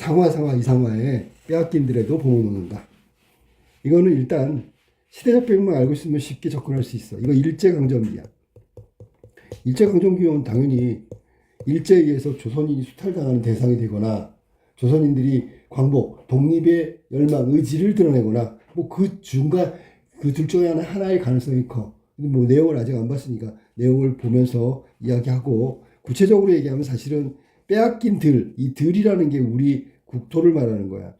상화 이상화에 빼앗긴들에도 봄은 오는가. 이거는 일단 시대적 배경만 알고 있으면 쉽게 접근할 수 있어. 이거 일제강점기야. 일제강점기는 당연히 일제에 의해서 조선인이 수탈당하는 대상이 되거나 조선인들이 광복, 독립의 열망, 의지를 드러내거나 뭐 그 중간 그 둘 중에 하나의 가능성이 커. 근데 뭐 내용을 아직 안 봤으니까 내용을 보면서 이야기하고 구체적으로 얘기하면 사실은 빼앗긴 이 들이라는 게 우리 국토를 말하는 거야.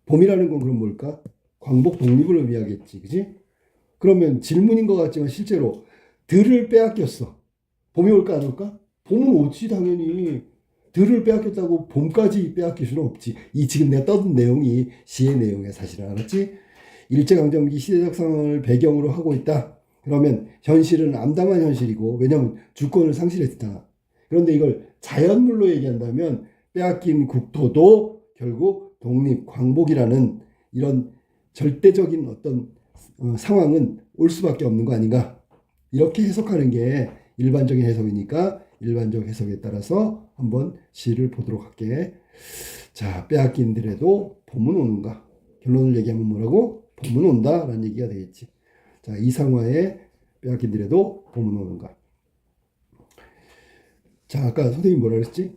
봄이라는 건 그럼 뭘까? 광복 독립을 의미하겠지. 그지? 그러면 질문인 것 같지만 실제로 들을 빼앗겼어. 봄이 올까 안 올까? 봄은 오지 당연히. 들을 빼앗겼다고 봄까지 빼앗길 수는 없지. 이 지금 내가 떠든 내용이 시의 내용이야 사실은. 알았지? 일제강점기 시대적 상황을 배경으로 하고 있다. 그러면 현실은 암담한 현실이고 왜냐하면 주권을 상실했잖아. 그런데 이걸 자연물로 얘기한다면 빼앗긴 국토도 결국 독립, 광복이라는 이런 절대적인 어떤 상황은 올 수밖에 없는 거 아닌가. 이렇게 해석하는 게 일반적인 해석이니까 일반적 해석에 따라서 한번 시를 보도록 할게. 자, 빼앗긴들에도 봄은 오는가. 결론을 얘기하면 뭐라고? 봄은 온다 라는 얘기가 되겠지. 자, 이상화에 빼앗긴들에도 봄은 오는가. 자, 아까 선생님이 뭐라 그랬지?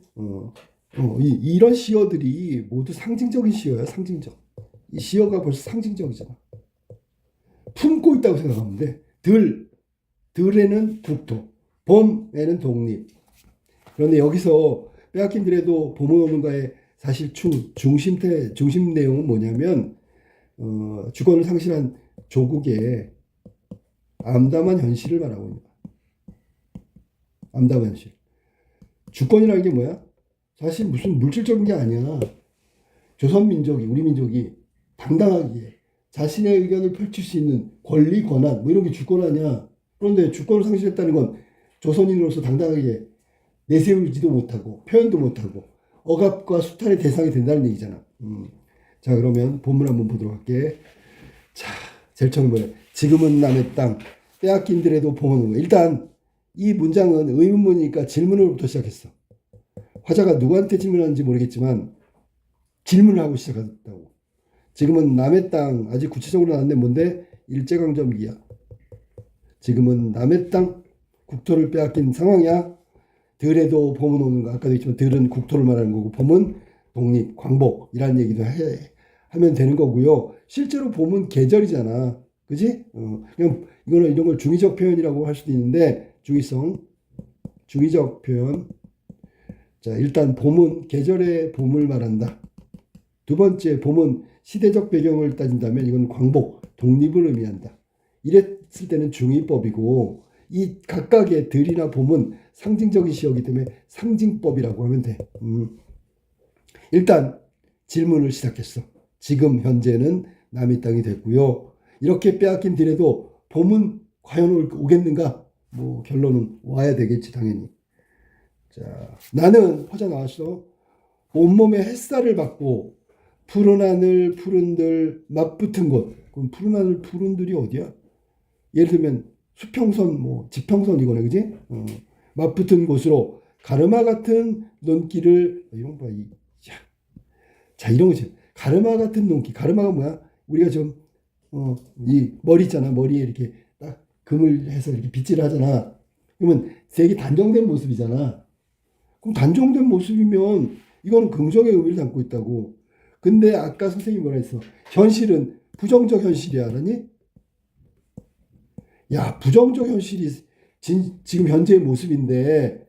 이런 시어들이 모두 상징적인 시어야, 상징적. 이 시어가 벌써 상징적이잖아. 품고 있다고 생각하면 돼. 들에는 국토, 봄에는 독립. 그런데 여기서 빼앗긴들에도 봄은 오는가에 사실 중심 내용은 뭐냐면 주권을 상실한 조국의 암담한 현실을 말하고 있는 거야. 암담한 현실. 주권이라는 게 뭐야? 사실 무슨 물질적인 게 아니야. 조선민족이, 우리 민족이 당당하게 자신의 의견을 펼칠 수 있는 권리, 권한, 뭐 이런 게 주권 아니야. 그런데 주권을 상실했다는 건 조선인으로서 당당하게 내세우지도 못하고 표현도 못하고 억압과 수탈의 대상이 된다는 얘기잖아. 자, 그러면 본문 한번 보도록 할게. 자, 제일 처음에 뭐래? 지금은 남의 땅, 빼앗긴들에도 봄은 오는가. 일단 이 문장은 의문문이니까 질문으로부터 시작했어. 화자가 누구한테 질문하는지 모르겠지만 질문을 하고 시작했다고. 지금은 남의 땅, 아직 구체적으로 나왔는데 뭔데? 일제강점기야. 지금은 남의 땅, 국토를 빼앗긴 상황이야. 들에도 봄은 오는가. 아까도 했지만 들은 국토를 말하는 거고 봄은 독립, 광복이라는 얘기도 하면 되는 거고요. 실제로 봄은 계절이잖아. 그지? 그냥 이거는 이런 걸 중의적 표현이라고 할 수도 있는데 중의적 표현. 자, 일단 봄은 계절의 봄을 말한다. 두 번째, 봄은 시대적 배경을 따진다면 이건 광복, 독립을 의미한다. 이랬을 때는 중의법이고 이 각각의 들이나 봄은 상징적인 시어이기 때문에 상징법이라고 하면 돼. 일단 질문을 시작했어. 지금 현재는 남의 땅이 됐고요. 이렇게 빼앗긴 들에도 봄은 과연 오겠는가? 뭐 결론은 와야 되겠지 당연히. 자, 나는 화자 나왔어. 온몸에 햇살을 받고 푸른 하늘 푸른들 맞붙은 곳. 그럼 푸른 하늘 푸른들이 어디야? 예를 들면 수평선 뭐 지평선 이거네, 그지? 맞붙은 곳으로 가르마 같은 눈길을 이런 거 봐. 자, 이런 거지. 가르마 같은 눈길. 가르마가 뭐야? 우리가 좀 이 머리 있잖아. 머리에 이렇게 딱 금을 해서 이렇게 빗질 하잖아. 그러면 색이 단정된 모습이잖아. 그럼 단정된 모습이면 이거는 긍정의 의미를 담고 있다고. 근데 아까 선생님이 뭐라 했어? 현실은 부정적 현실이야. 알았니? 야, 부정적 현실이 지금 현재의 모습인데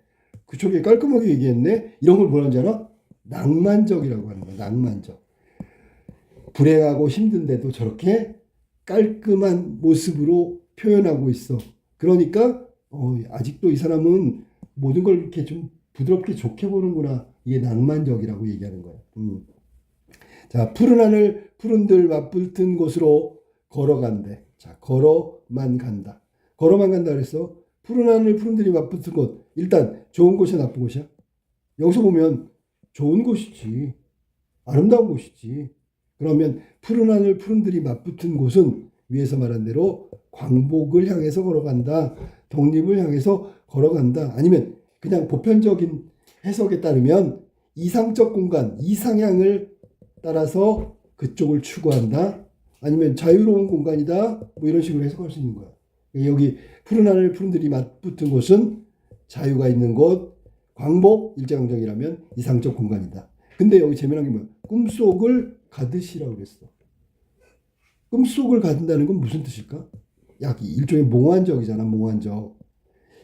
그쪽에 깔끔하게 얘기했네? 이런 걸 뭐라는 줄 알아? 낭만적이라고 하는 거야. 낭만적. 불행하고 힘든데도 저렇게 깔끔한 모습으로 표현하고 있어. 그러니까 아직도 이 사람은 모든 걸 이렇게 좀 부드럽게 좋게 보는구나. 이게 낭만적이라고 얘기하는 거야. 자, 푸른 하늘 푸른들 맞붙은 곳으로 걸어간대. 자, 걸어만 간다. 걸어만 간다 그랬어. 푸른 하늘 푸른들이 맞붙은 곳. 일단 좋은 곳이야 나쁜 곳이야? 여기서 보면 좋은 곳이지. 아름다운 곳이지. 그러면 푸른 하늘 푸른들이 맞붙은 곳은 위에서 말한 대로 광복을 향해서 걸어간다. 독립을 향해서 걸어간다. 아니면 그냥 보편적인 해석에 따르면 이상적 공간, 이상향을 따라서 그쪽을 추구한다. 아니면 자유로운 공간이다. 뭐 이런 식으로 해석할 수 있는 거야. 여기 푸른 하늘, 푸른 들이 맞붙은 곳은 자유가 있는 곳, 광복, 일제강점기라면 이상적 공간이다. 근데 여기 재미난 게 뭐야? 꿈속을 가듯이라고 그랬어. 꿈속을 가든다는 건 무슨 뜻일까? 야, 일종의 몽환적이잖아, 몽환적.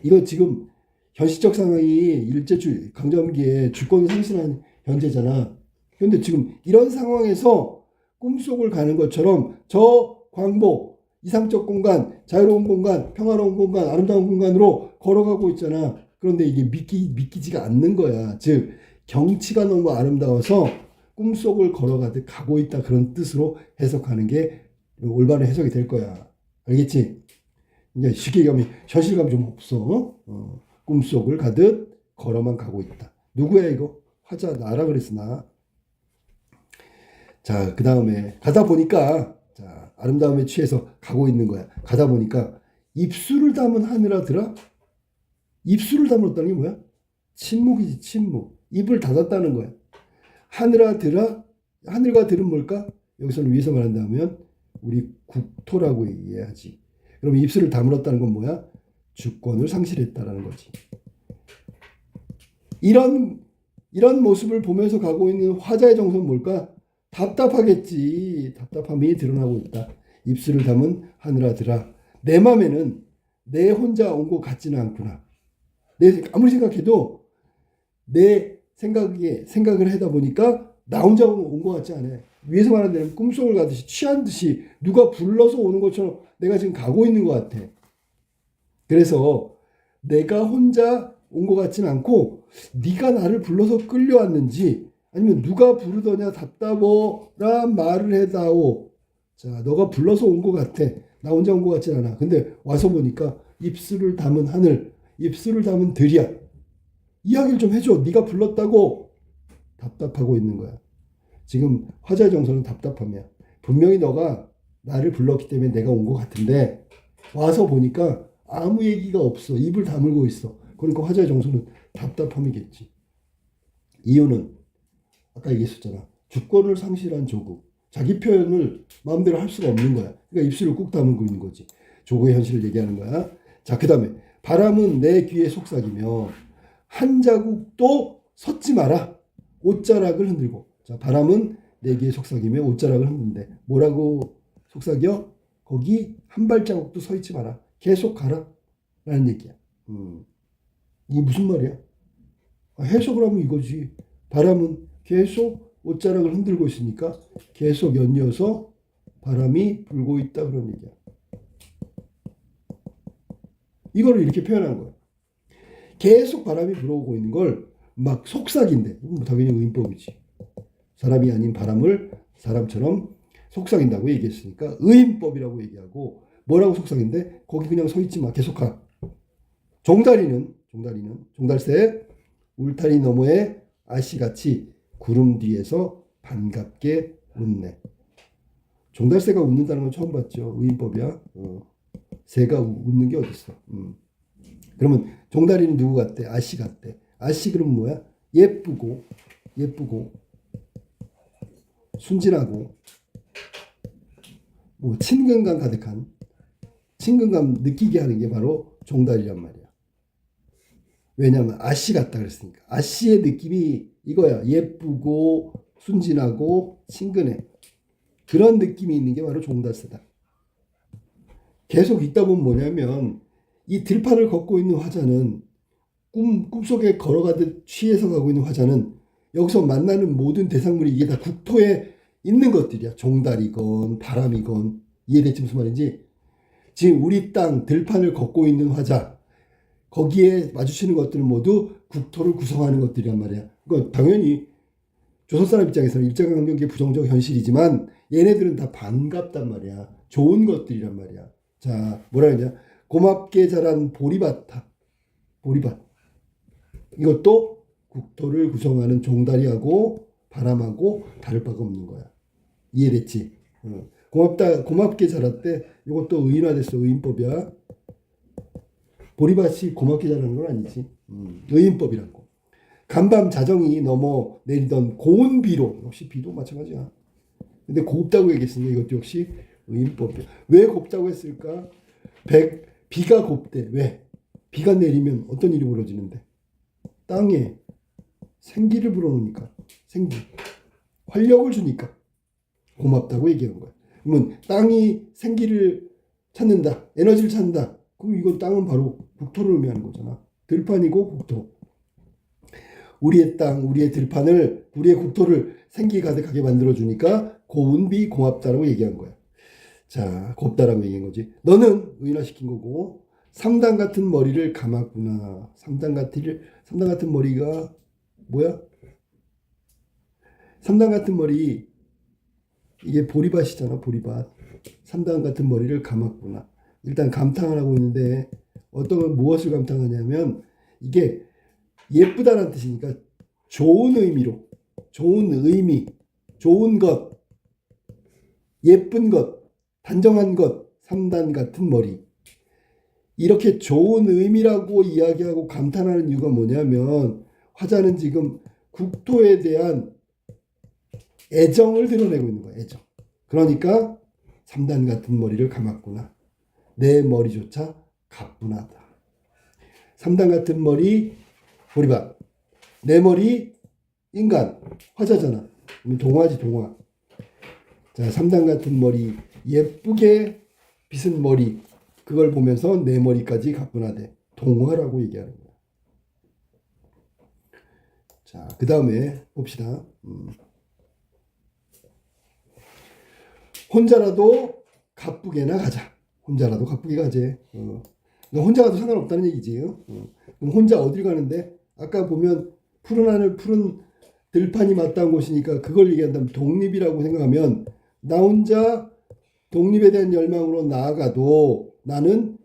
이거 지금 현실적 상황이 일제강점기에 주권을 상실한 현재잖아. 그런데 지금 이런 상황에서 꿈속을 가는 것처럼 저 광복, 이상적 공간, 자유로운 공간, 평화로운 공간, 아름다운 공간으로 걸어가고 있잖아. 그런데 이게 믿기지가 않는 거야. 즉 경치가 너무 아름다워서 꿈속을 걸어가듯 가고 있다, 그런 뜻으로 해석하는 게 올바른 해석이 될 거야. 알겠지? 이제 쉽게 얘기하면 현실감이 좀 없어. 꿈속을 가듯 걸어만 가고 있다. 누구야 이거? 화자 나라 그랬어, 나. 자, 그 다음에 가다 보니까, 자, 아름다움에 취해서 가고 있는 거야. 가다 보니까 입술을 담은 하늘아들아. 입술을 다물었다는 게 뭐야? 침묵이지, 침묵. 입을 닫았다는 거야. 하늘아들아. 하늘과 들은 뭘까? 여기서는 위에서 말한다면 우리 국토라고 이해하지. 그럼 입술을 다물었다는 건 뭐야? 주권을 상실했다라는 거지. 이런 모습을 보면서 가고 있는 화자의 정서는 뭘까? 답답하겠지. 답답함이 드러나고 있다. 입술을 담은 하늘아들아. 내 맘에는 내 혼자 온 것 같지는 않구나. 아무리 생각해도 내 생각을 하다 보니까 나 혼자 온 것 같지 않아. 위에서 말하는 대로 꿈속을 가듯이 취한 듯이 누가 불러서 오는 것처럼 내가 지금 가고 있는 것 같아. 그래서 내가 혼자 온 것 같지는 않고 네가 나를 불러서 끌려왔는지 아니면 누가 부르더냐 답답하라 말을 해다오. 자, 너가 불러서 온 것 같아. 나 혼자 온 것 같진 않아. 근데 와서 보니까 입술을 담은 하늘, 입술을 담은 들이야. 이야기를 좀 해줘. 네가 불렀다고. 답답하고 있는 거야. 지금 화자의 정서는 답답함이야. 분명히 너가 나를 불렀기 때문에 내가 온 것 같은데 와서 보니까 아무 얘기가 없어. 입을 다물고 있어. 그러니까 화자의 정서는 답답함이겠지. 이유는 아까 얘기했었잖아. 주권을 상실한 조국. 자기 표현을 마음대로 할 수가 없는 거야. 그러니까 입술을 꾹 다물고 있는 거지. 조국의 현실을 얘기하는 거야. 자, 그 다음에 바람은 내 귀에 속삭이며 한 자국도 섰지 마라. 옷자락을 흔들고. 자, 바람은 내 귀에 속삭이며 옷자락을 흔든대. 뭐라고 속삭여? 거기 한 발자국도 서 있지 마라. 계속 가라. 라는 얘기야. 이게 무슨 말이야? 해석을 하면 이거지. 바람은 계속 옷자락을 흔들고 있으니까 계속 연이어서 바람이 불고 있다, 그런 얘기야. 이거를 이렇게 표현한 거야. 계속 바람이 불어오고 있는 걸 막 속삭인대. 당연히 의인법이지. 사람이 아닌 바람을 사람처럼 속삭인다고 얘기했으니까 의인법이라고 얘기하고, 뭐라고 속삭인데? 거기 그냥 서 있지 마. 계속 가. 종달새 울타리 너머에 아씨같이 구름 뒤에서 반갑게 웃네. 종달새가 웃는다는 건 처음 봤죠. 의인법이야. 새가 웃는 게 어딨어. 그러면 종다리는 누구 같대? 아씨 같대. 아씨 그러면 뭐야? 예쁘고 순진하고 뭐 친근감 가득한, 친근감 느끼게 하는 게 바로 종다리란 말이야. 왜냐하면 아씨 같다 그랬으니까. 아씨의 느낌이 이거야. 예쁘고 순진하고 친근해. 그런 느낌이 있는 게 바로 종달새다. 계속 있다 보면 뭐냐면 이 들판을 걷고 있는 화자는 꿈속에 걸어가듯 취해서 가고 있는 화자는 여기서 만나는 모든 대상물이 이게 다 국토에 있는 것들이야. 종달이건 바람이건. 이해됐지 무슨 말인지? 지금 우리 땅 들판을 걷고 있는 화자, 거기에 마주치는 것들은 모두 국토를 구성하는 것들이란 말이야. 그러니까 당연히 조선 사람 입장에서는 일제강점기의 부정적 현실이지만 얘네들은 다 반갑단 말이야. 좋은 것들이란 말이야. 자, 뭐라 그러냐? 고맙게 자란 보리밭. 이것도 국토를 구성하는 종다리하고 바람하고 다를 바가 없는 거야. 이해됐지? 고맙게 자랐대. 이것도 의인화됐어. 의인법이야. 보리밭이 고맙게 자라는 건 아니지. 의인법이라고. 간밤 자정이 넘어 내리던 고운 비로, 역시 비도 마찬가지야. 근데 곱다고 얘기했으니까 이것도 역시 의인법이야. 왜 곱다고 했을까? 비가 곱대. 왜? 비가 내리면 어떤 일이 벌어지는데? 땅에 생기를 불어넣으니까. 생기. 활력을 주니까 고맙다고 얘기하는 거야. 그러면 땅이 생기를 찾는다. 에너지를 찾는다. 그럼 이건 땅은 바로 국토를 의미하는 거잖아. 들판이고 국토. 우리의 땅, 우리의 들판을, 우리의 국토를 생기 가득하게 만들어주니까 고운 비 고맙다라고 얘기한 거야. 자, 곱다라고 얘기한 거지. 너는 의인화시킨 거고, 3단 같은 머리를 감았구나. 3단 같은 머리가 뭐야? 3단 같은 머리, 이게 보리밭이잖아, 보리밭. 3단 같은 머리를 감았구나. 일단 감탄을 하고 있는데, 무엇을 감탄하냐면, 이게 예쁘다라는 뜻이니까 좋은 의미로, 좋은 의미, 좋은 것, 예쁜 것, 단정한 것, 3단 같은 머리. 이렇게 좋은 의미라고 이야기하고 감탄하는 이유가 뭐냐면 화자는 지금 국토에 대한 애정을 드러내고 있는 거야. 애정. 그러니까 3단 같은 머리를 감았구나. 내 머리조차 가뿐하다. 3단 같은 머리 보리밭. 내 머리 인간. 화자잖아. 동화지 동화. 자, 3단 같은 머리 예쁘게 빗은 머리. 그걸 보면서 내 머리까지 가뿐하대. 동화라고 얘기하는 거야. 자, 그 다음에 봅시다. 혼자라도 가쁘게나 가자. 혼자라도 가쁘게 가재. 혼자 가도 상관없다는 얘기지. 그럼 혼자 어딜 가는데? 아까 보면 푸른 하늘, 푸른 들판이 마땅한 곳이니까 그걸 얘기한다면 독립이라고 생각하면 나 혼자 독립에 대한 열망으로 나아가도 나는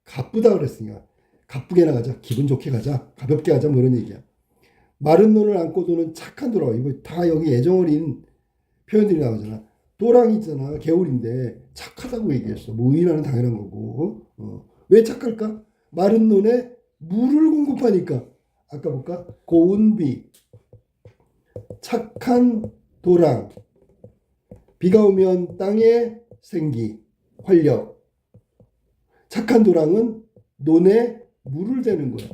가쁘다 그랬으니까 가쁘게나 가자. 기분 좋게 가자. 가볍게 가자. 뭐 이런 얘기야. 마른 논을 안고 도는 착한 도라. 이거 다 여기 애정 어린 표현들이 나오잖아. 도랑이 있잖아. 개울인데 착하다고 얘기했어. 뭐 의인화는 당연한 거고. 왜 착할까? 마른 논에 물을 공급하니까. 아까 볼까? 고운 비. 착한 도랑. 비가 오면 땅에 생기, 활력. 착한 도랑은 논에 물을 대는 거야.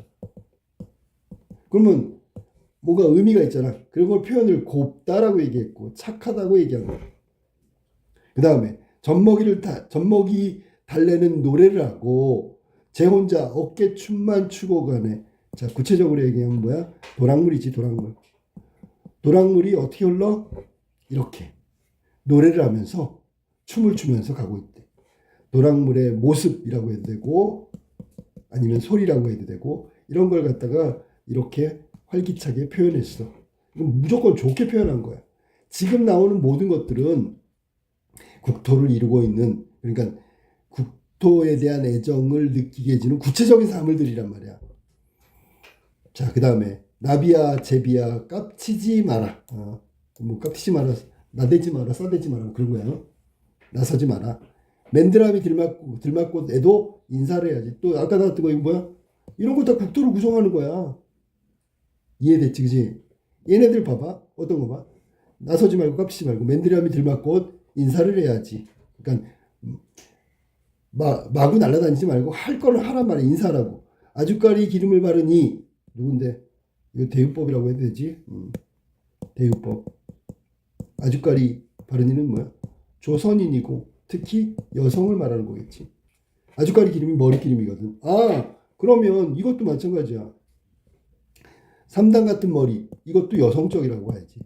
그러면 뭐가 의미가 있잖아. 그리고 표현을 곱다라고 얘기했고 착하다고 얘기한 거야. 그 다음에 젖먹이 달래는 노래를 하고 제 혼자 어깨춤만 추고 가네. 자, 구체적으로 얘기하면 뭐야? 도랑물이지, 도랑물. 도랑물이 어떻게 흘러? 이렇게 노래를 하면서 춤을 추면서 가고 있대. 도랑물의 모습이라고 해도 되고 아니면 소리라고 해도 되고 이런 걸 갖다가 이렇게 활기차게 표현했어. 이건 무조건 좋게 표현한 거야. 지금 나오는 모든 것들은 국토를 이루고 있는, 그러니까 국토에 대한 애정을 느끼게 해주는 구체적인 사물들이란 말이야. 자, 그 다음에 나비야 제비야 깝치지 마라. 뭐 깝치지 마라, 나대지 마라, 싸대지 마라, 그런 거야. 나서지 마라. 맨드라미 들맞고 애도 인사를 해야지. 또 아까 나왔던 거 이거 뭐야? 이런 거 다 국토를 구성하는 거야. 이해됐지, 그지? 얘네들 봐봐. 어떤 거 봐? 나서지 말고 깝치지 말고 맨드라미 들맞고 인사를 해야지. 그러니까 마구 날아다니지 말고 할 거를 하란 말이야. 인사라고. 아주까리 기름을 바르니 누군데? 이거 대유법이라고 해도 되지? 대유법. 아주까리 바르니는 뭐야? 조선인이고 특히 여성을 말하는 거겠지. 아주까리 기름이 머리 기름이거든. 아, 그러면 이것도 마찬가지야. 3단 같은 머리, 이것도 여성적이라고 해야지.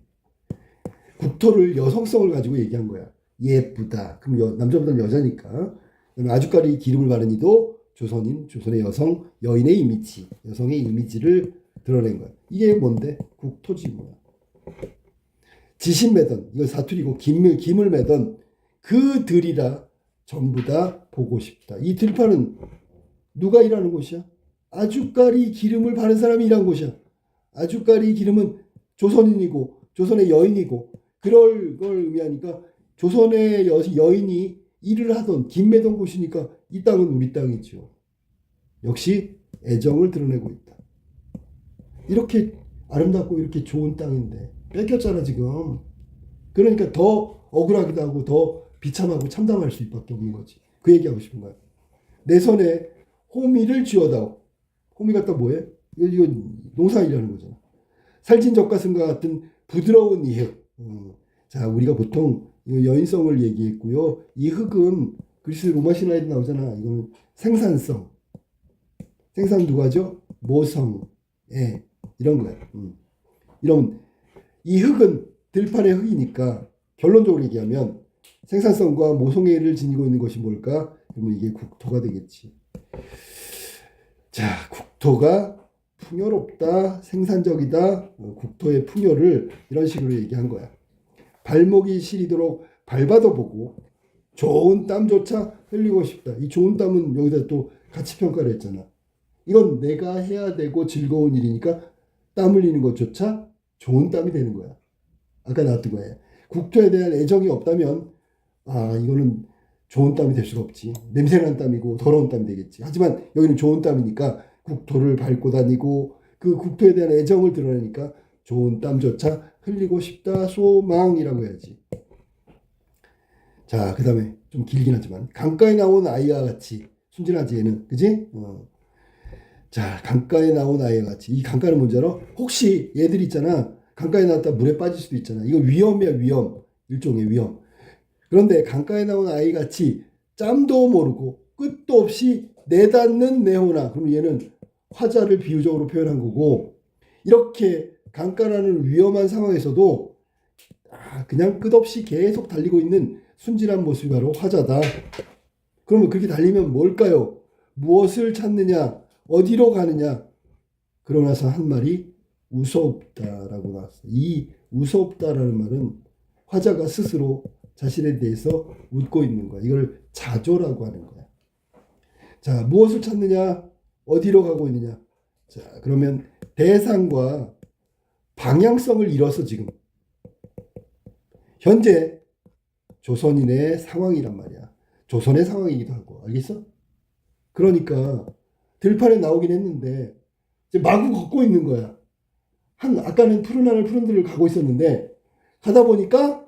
국토를 여성성을 가지고 얘기한 거야. 예쁘다. 그럼 남자보다는 여자니까. 아주까리 기름을 바르니도 조선인, 조선의 여성, 여인의 이미지, 여성의 이미지를 드러낸 거야. 이게 뭔데? 국토지 뭐야. 지신 매던, 이거 사투리고 김을 매던 그 들이라 전부 다 보고 싶다. 이 들판은 누가 일하는 곳이야? 아주까리 기름을 바른 사람이 일한 곳이야. 아주까리 기름은 조선인이고 조선의 여인이고 그럴 걸 의미하니까 조선의 여인이 일을 하던 김매던 곳이니까 이 땅은 우리 땅이죠. 역시 애정을 드러내고 있다. 이렇게 아름답고 이렇게 좋은 땅인데 뺏겼잖아 지금. 그러니까 더 억울하기도 하고 더 비참하고 참담할 수밖에 없는 거지. 그 얘기하고 싶은 거야. 내 손에 호미를 쥐어다오. 호미가 또 뭐예요? 이거 농사일하는 거잖아. 살찐 젖가슴과 같은 부드러운 이흙. 자, 우리가 보통 여인성을 얘기했고요. 이 흙은 그리스 로마 신화에도 나오잖아. 이거는 생산성. 생산 누가 하죠? 모성. 예, 이런 거야. 이런 이 흙은 들판의 흙이니까 결론적으로 얘기하면 생산성과 모성애를 지니고 있는 것이 뭘까? 그러면 이게 국토가 되겠지. 자, 국토가 풍요롭다, 생산적이다, 국토의 풍요를 이런 식으로 얘기한 거야. 발목이 시리도록 밟아도 보고 좋은 땀조차 흘리고 싶다. 이 좋은 땀은 여기다 또 가치 평가를 했잖아. 이건 내가 해야 되고 즐거운 일이니까 땀 흘리는 것조차 좋은 땀이 되는 거야. 아까 나왔던 거예요. 국토에 대한 애정이 없다면 이거는 좋은 땀이 될 수가 없지. 냄새난 땀이고 더러운 땀이 되겠지. 하지만 여기는 좋은 땀이니까 국토를 밟고 다니고 그 국토에 대한 애정을 드러내니까 좋은 땀조차 흘리고 싶다 소망이라고 해야지. 자, 그 다음에 좀 길긴 하지만 강가에 나온 아이와 같이 순진하지 얘는. 그지? 자, 강가에 나온 아이와 같이. 이 강가는 뭔지 알아? 혹시 얘들 있잖아. 강가에 나왔다 물에 빠질 수도 있잖아. 이거 위험이야, 위험. 일종의 위험. 그런데 강가에 나온 아이같이 짬도 모르고 끝도 없이 내닫는 내호나. 그러면 얘는 화자를 비유적으로 표현한 거고, 이렇게 강가라는 위험한 상황에서도 그냥 끝없이 계속 달리고 있는 순진한 모습이 바로 화자다. 그러면 그렇게 달리면 뭘까요? 무엇을 찾느냐? 어디로 가느냐? 그러고 나서 한 말이 우서없다라고 나왔어요. 이 우서없다라는 말은 화자가 스스로 자신에 대해서 웃고 있는 거야. 이걸 자조라고 하는 거야. 자, 무엇을 찾느냐? 어디로 가고 있느냐? 자, 그러면 대상과 방향성을 잃어서 지금 현재 조선인의 상황이란 말이야. 조선의 상황이기도 하고. 알겠어? 그러니까 들판에 나오긴 했는데 이제 마구 걷고 있는 거야. 아까는 푸른 하늘 푸른 들을 가고 있었는데 가다 보니까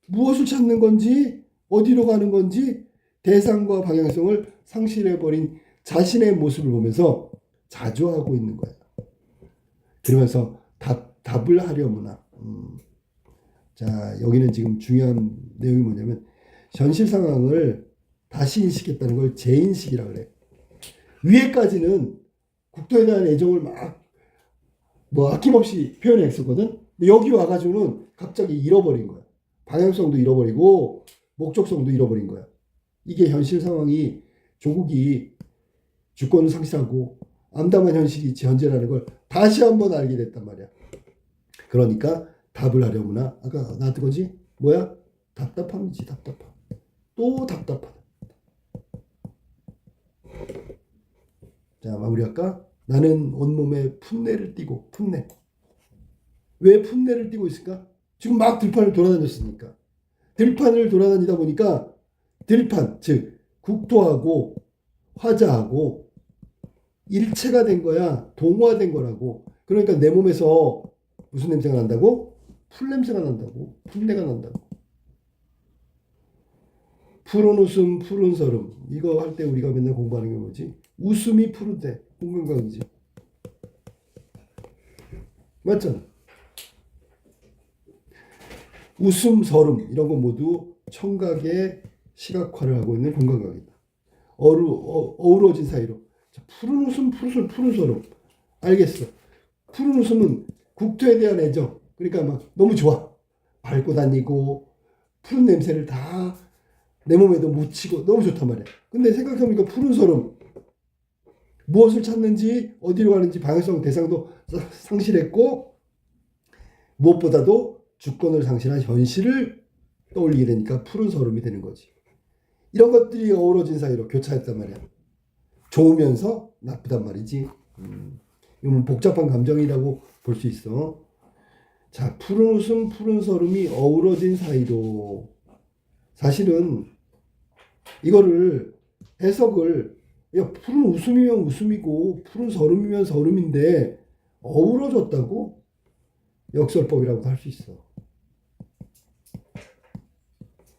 무엇을 찾는 건지 어디로 가는 건지 대상과 방향성을 상실해버린 자신의 모습을 보면서 자조하고 있는 거야. 그러면서 답을 하려무나. 자, 여기는 지금 중요한 내용이 뭐냐면 현실 상황을 다시 인식했다는 걸 재인식이라고 그래. 위에까지는 국토에 대한 애정을 막 아낌없이 표현했었거든. 근데 여기 와가지고는 갑자기 잃어버린 거야. 방향성도 잃어버리고 목적성도 잃어버린 거야. 이게 현실 상황이 조국이 주권을 상실하고 암담한 현실이 현재라는 걸 다시 한번 알게 됐단 말이야. 그러니까 답을 하려무나 아까 나왔던 거지? 뭐야? 답답함이지. 답답함. 또 답답하다. 자, 마무리할까? 나는 온몸에 풋내를 띠고 풋내. 왜 풋내를 띠고 있을까? 지금 막 들판을 돌아다녔으니까. 들판을 돌아다니다 보니까 들판, 즉 국토하고 화자하고 일체가 된 거야. 동화된 거라고. 그러니까 내 몸에서 무슨 냄새가 난다고? 풀 냄새가 난다고. 풋내가 난다고. 푸른 웃음, 푸른 서름. 이거 할 때 우리가 맨날 공부하는 게 뭐지? 웃음이 푸른데 홍건강이지. 맞잖아. 웃음, 서름 이런 거 모두 청각의 시각화를 하고 있는 공간각이다. 어우러진 사이로. 자, 푸른 웃음, 푸른 서름. 알겠어. 푸른 웃음은 국토에 대한 애정. 그러니까 막 너무 좋아. 밟고 다니고 푸른 냄새를 다 내 몸에도 묻히고 너무 좋단 말이야. 근데 생각해보니까 푸른 서름. 무엇을 찾는지 어디로 가는지 방향성 대상도 상실했고 무엇보다도 주권을 상실한 현실을 떠올리게 되니까 푸른 서름이 되는 거지. 이런 것들이 어우러진 사이로 교차했단 말이야. 좋으면서 나쁘단 말이지. 이건 복잡한 감정이라고 볼 수 있어. 자, 푸른 웃음, 푸른 서름이 어우러진 사이로. 사실은 이거를 해석을 푸른 웃음이면 웃음이고 푸른 서름이면 서름인데 어우러졌다고? 역설법이라고도 할 수 있어.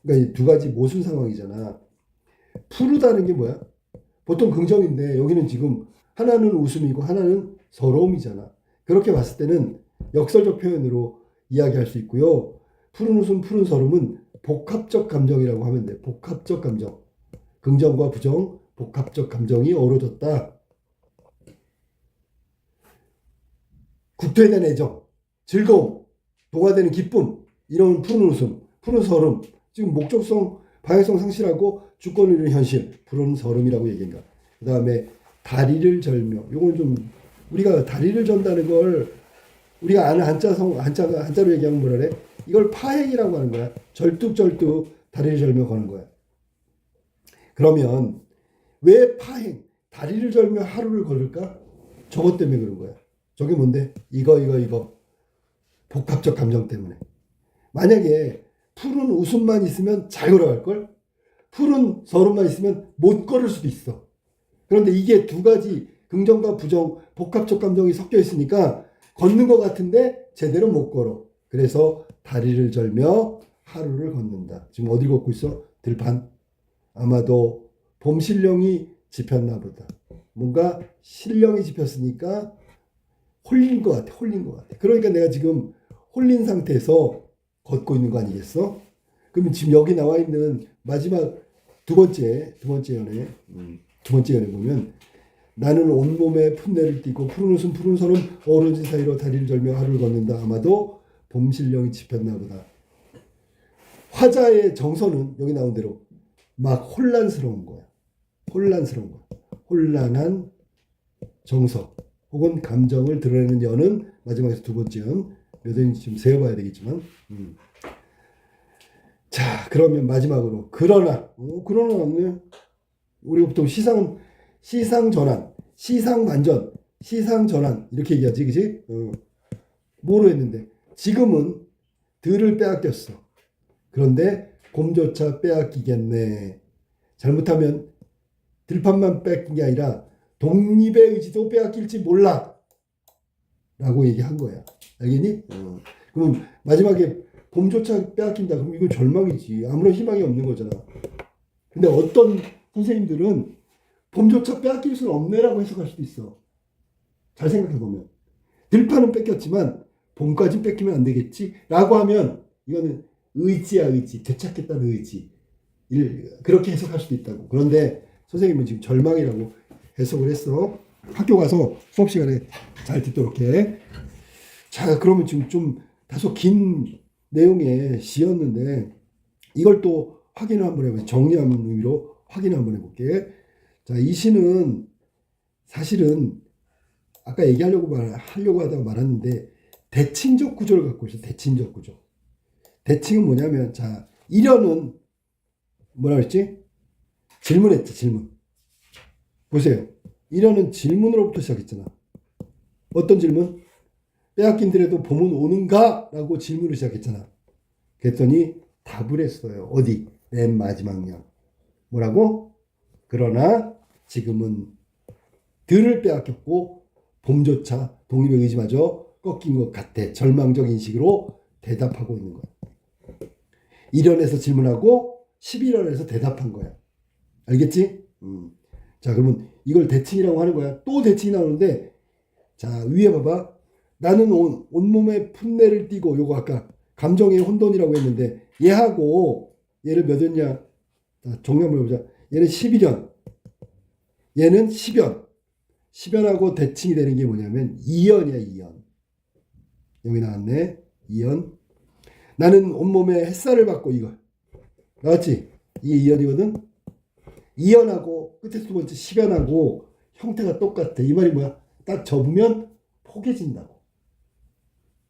그러니까 이 두 가지 모순 상황이잖아. 푸르다는 게 뭐야? 보통 긍정인데 여기는 지금 하나는 웃음이고 하나는 서러움이잖아. 그렇게 봤을 때는 역설적 표현으로 이야기할 수 있고요. 푸른 웃음, 푸른 서름은 복합적 감정이라고 하면 돼. 복합적 감정. 긍정과 부정, 복합적 감정이 어우러졌다. 구태된 애정, 즐거움, 동화되는 기쁨, 이런 푸른 웃음, 푸른 서름. 지금 목적성, 방향성 상실하고 주권을 잃은 현실, 푸른 서름이라고 얘기한다. 그 다음에 다리를 절며. 요건 좀 우리가 다리를 전다는 걸 우리가 아는 한자로 얘기하면 뭐라 그래? 이걸 파행이라고 하는 거야. 절뚝절뚝 다리를 절며 거는 거야. 그러면 왜 파행, 다리를 절며 하루를 걸을까? 저것 때문에 그런 거야. 저게 뭔데? 이거. 복합적 감정 때문에. 만약에 푸른 웃음만 있으면 잘 걸어갈걸? 푸른 서름만 있으면 못 걸을 수도 있어. 그런데 이게 두 가지 긍정과 부정, 복합적 감정이 섞여 있으니까 걷는 것 같은데 제대로 못 걸어. 그래서 다리를 절며 하루를 걷는다. 지금 어디 걷고 있어? 들판. 아마도 봄 신령이 집혔나 보다. 뭔가 신령이 집혔으니까 홀린 것 같아. 그러니까 내가 지금 홀린 상태에서 걷고 있는 거 아니겠어? 그러면 지금 여기 나와 있는 마지막 두 번째 연애 보면 나는 온몸에 풋내를 띠고 푸른 웃음 푸른 서름 어우러진 사이로 다리를 절며 하루를 걷는다. 아마도 봄 신령이 집혔나 보다. 화자의 정서는 여기 나온 대로 막 혼란스러운 거야. 혼란한 정서 혹은 감정을 드러내는 연은 마지막에서 두 번째 연. 몇 연인지 좀 세어봐야 되겠지만. 자, 그러면 마지막으로 그러나 없네. 우리가 보통 시상 전환, 시상 반전, 시상 전환 이렇게 얘기하지, 그지? 뭐로 했는데 지금은 들을 빼앗겼어. 그런데 곰조차 빼앗기겠네. 잘못하면 들판만 뺏긴 게 아니라 독립의 의지도 빼앗길지 몰라. 라고 얘기한 거야. 알겠니? 그럼 마지막에 봄조차 빼앗긴다. 그럼 이건 절망이지. 아무런 희망이 없는 거잖아. 근데 어떤 선생님들은 봄조차 빼앗길 수는 없네라고 해석할 수도 있어. 잘 생각해보면. 들판은 뺏겼지만 봄까지 뺏기면 안 되겠지? 라고 하면 이거는 의지야, 의지. 되찾겠다는 의지. 그렇게 해석할 수도 있다고. 그런데 선생님은 지금 절망이라고 해석을 했어. 학교 가서 수업 시간에 잘 듣도록 해. 자, 그러면 지금 좀 다소 긴 내용의 시였는데 이걸 또 확인을 한번 해볼게. 정리하는 의미로 확인을 한번 해볼게. 자, 이 시는 사실은 아까 얘기하려고 하다가 말았는데 대칭적 구조를 갖고 있어. 대칭적 구조. 대칭은 뭐냐면 자, 이련은 뭐라 그랬지? 질문했지, 질문. 보세요. 이련은 질문으로부터 시작했잖아. 어떤 질문? 빼앗긴들에도 봄은 오는가? 라고 질문을 시작했잖아. 그랬더니 답을 했어요. 어디? 맨 마지막 양. 뭐라고? 그러나 지금은 들을 빼앗겼고 봄조차 독립의 의지마저 꺾인 것 같아. 절망적 인식으로 대답하고 있는 거야. 1연에서 질문하고 11연에서 대답한 거야. 알겠지? 자, 그러면 이걸 대칭이라고 하는 거야. 또 대칭이 나오는데 자, 위에 봐봐. 나는 온몸에 풋내를 띠고 요거 아까 감정의 혼돈이라고 했는데 얘하고 얘를 몇 연냐? 자, 종류 한번 보자. 얘는 11연. 얘는 10연. 10연하고 대칭이 되는 게 뭐냐면 2연이야, 2연. 여기 나왔네. 2연. 나는 온몸에 햇살을 받고 이거. 나왔지? 이게 2연이거든? 2연하고 끝에서 두 번째 10연하고 형태가 똑같아. 이 말이 뭐야? 딱 접으면 포개진다고.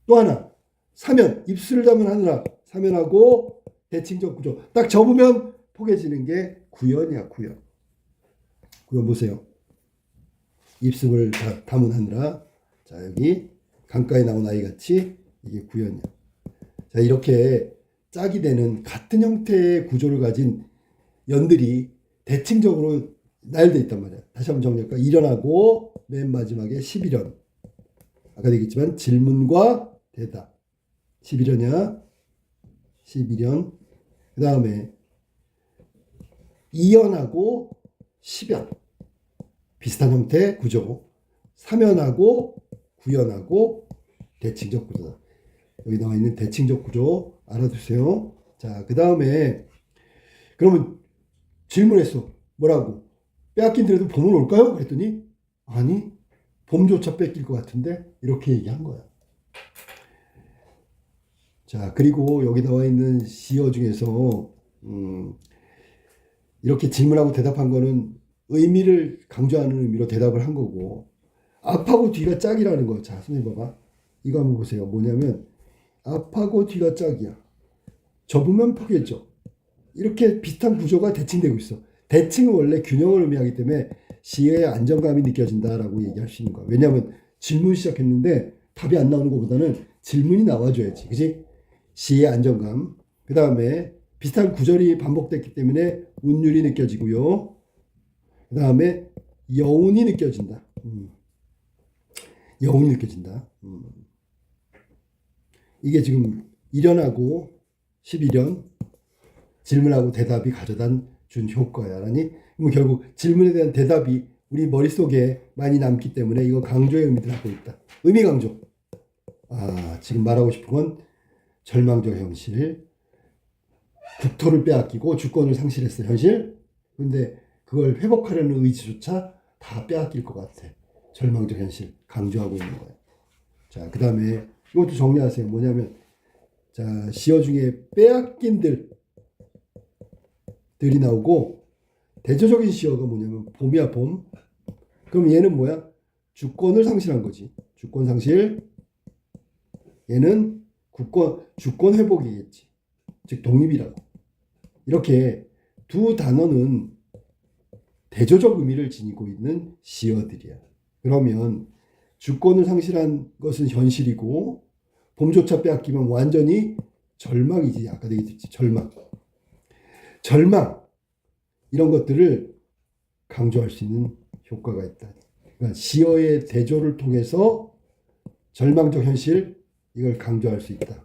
또 하나 3연. 입술을 담은 하느라 3연하고 대칭적 구조. 딱 접으면 포개지는 게 9연이야. 9연. 9연 보세요. 입술을 담은 하느라. 자, 여기 강가에 나온 아이같이 이게 9연이야. 자, 이렇게 짝이 되는 같은 형태의 구조를 가진 연들이 대칭적으로 나열되어 있단 말이야. 다시 한번 정리할까? 1연하고 맨 마지막에 11연. 아까 얘기했지만 질문과 대답. 11년이야. 11년. 그 다음에 2연하고 10연. 비슷한 형태 구조. 3연하고 9연하고 대칭적 구조다. 여기 나와 있는 대칭적 구조 알아두세요. 자, 그 다음에 그러면 질문했어. 뭐라고? 빼앗긴 데도 봄은 올까요? 그랬더니 아니, 봄조차 뺏길 것 같은데 이렇게 얘기한 거야. 자, 그리고 여기 나와 있는 시어 중에서 이렇게 질문하고 대답한 거는 의미를 강조하는 의미로 대답을 한 거고, 앞하고 뒤가 짝이라는 거. 자, 선생님 봐봐. 이거 한번 보세요. 뭐냐면 앞하고 뒤가 짝이야. 접으면 포개죠. 이렇게 비슷한 구조가 대칭되고 있어. 대칭은 원래 균형을 의미하기 때문에 시의 안정감이 느껴진다라고 얘기할 수 있는 거야. 왜냐하면 질문 시작했는데 답이 안 나오는 것보다는 질문이 나와줘야지. 그지? 시의 안정감. 그 다음에 비슷한 구절이 반복됐기 때문에 운율이 느껴지고요. 그 다음에 여운이 느껴진다. 여운이 느껴진다. 이게 지금 1연하고 11연 질문하고 대답이 가져다 준 효과야라니. 그럼 결국 질문에 대한 대답이 우리 머릿속에 많이 남기 때문에 이거 강조의 의미를 갖고 있다. 의미 강조. 아, 지금 말하고 싶은 건 절망적 현실. 국토를 빼앗기고 주권을 상실했어, 현실. 근데 그걸 회복하려는 의지조차 다 빼앗길 것 같아. 절망적 현실 강조하고 있는 거예요. 자, 그 다음에 이것도 정리하세요. 뭐냐면, 자, 시어 중에 빼앗긴 들이 나오고, 대조적인 시어가 뭐냐면 봄이야, 봄. 그럼 얘는 뭐야? 주권을 상실한 거지. 주권 상실. 얘는 주권 회복이겠지. 즉 독립이라고. 이렇게 두 단어는 대조적 의미를 지니고 있는 시어들이야. 그러면 주권을 상실한 것은 현실이고 봄조차 빼앗기면 완전히 절망이지. 아까 얘기했지. 절망. 이런 것들을 강조할 수 있는 효과가 있다. 그러니까 시어의 대조를 통해서 절망적 현실, 이걸 강조할 수 있다.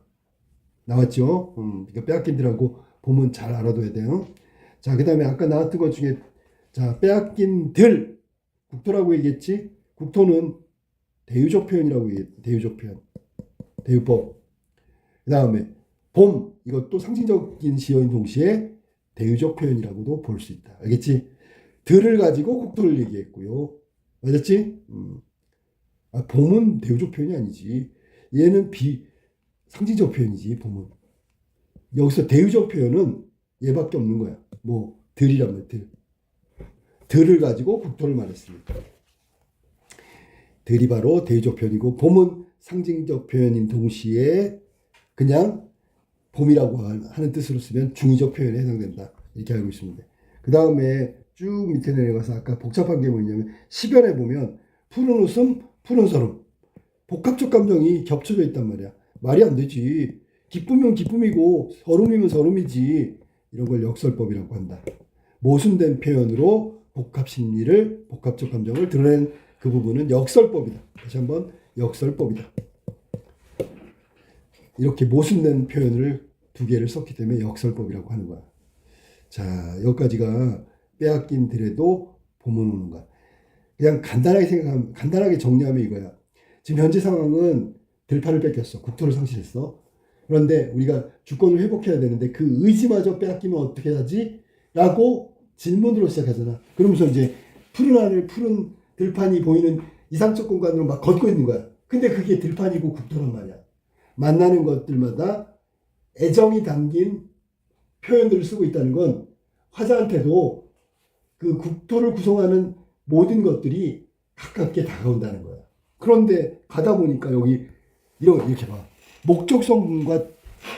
나왔죠? 이거 빼앗긴들하고 보면 잘 알아둬야 돼요. 자, 그 다음에 아까 나왔던 것 중에, 자, 빼앗긴 들, 국토라고 얘기했지? 국토는 대유적 표현이라고 얘기했지. 대유적 표현. 대유법. 그 다음에 봄, 이것도 상징적인 시어인 동시에 대유적 표현이라고도 볼 수 있다. 알겠지? 들을 가지고 국토를 얘기했고요. 맞았지? 아, 봄은 대유적 표현이 아니지. 얘는 상징적 표현이지, 봄은. 여기서 대유적 표현은 얘밖에 없는 거야. 뭐, 들이란 말, 들. 들을 가지고 국토를 말했으니까. 들이 바로 대유적 표현이고, 봄은 상징적 표현인 동시에 그냥 봄이라고 하는 뜻으로 쓰면 중의적 표현에 해당된다. 이렇게 알고 있습니다. 그 다음에 쭉 밑에 내려가서 아까 복잡한 게 뭐냐면 10연에 보면 푸른 웃음, 푸른 서름. 복합적 감정이 겹쳐져 있단 말이야. 말이 안 되지. 기쁨이면 기쁨이고 서름이면 서름이지. 이런 걸 역설법이라고 한다. 모순된 표현으로 복합적 감정을 드러낸 그 부분은 역설법이다. 다시 한번 역설법이다. 이렇게 모순된 표현을 두 개를 썼기 때문에 역설법이라고 하는 거야. 자, 여기까지가 빼앗긴 들에도 봄은 오는가. 그냥 간단하게 정리하면 이거야. 지금 현재 상황은 들판을 뺏겼어. 국토를 상실했어. 그런데 우리가 주권을 회복해야 되는데 그 의지마저 빼앗기면 어떻게 하지? 라고 질문으로 시작하잖아. 그러면서 이제 푸른 하늘, 푸른 들판이 보이는 이상적 공간으로 막 걷고 있는 거야. 근데 그게 들판이고 국토란 말이야. 만나는 것들마다 애정이 담긴 표현들을 쓰고 있다는 건 화자한테도 그 국토를 구성하는 모든 것들이 가깝게 다가온다는 거야. 그런데 가다 보니까 여기 이렇게 봐. 목적성과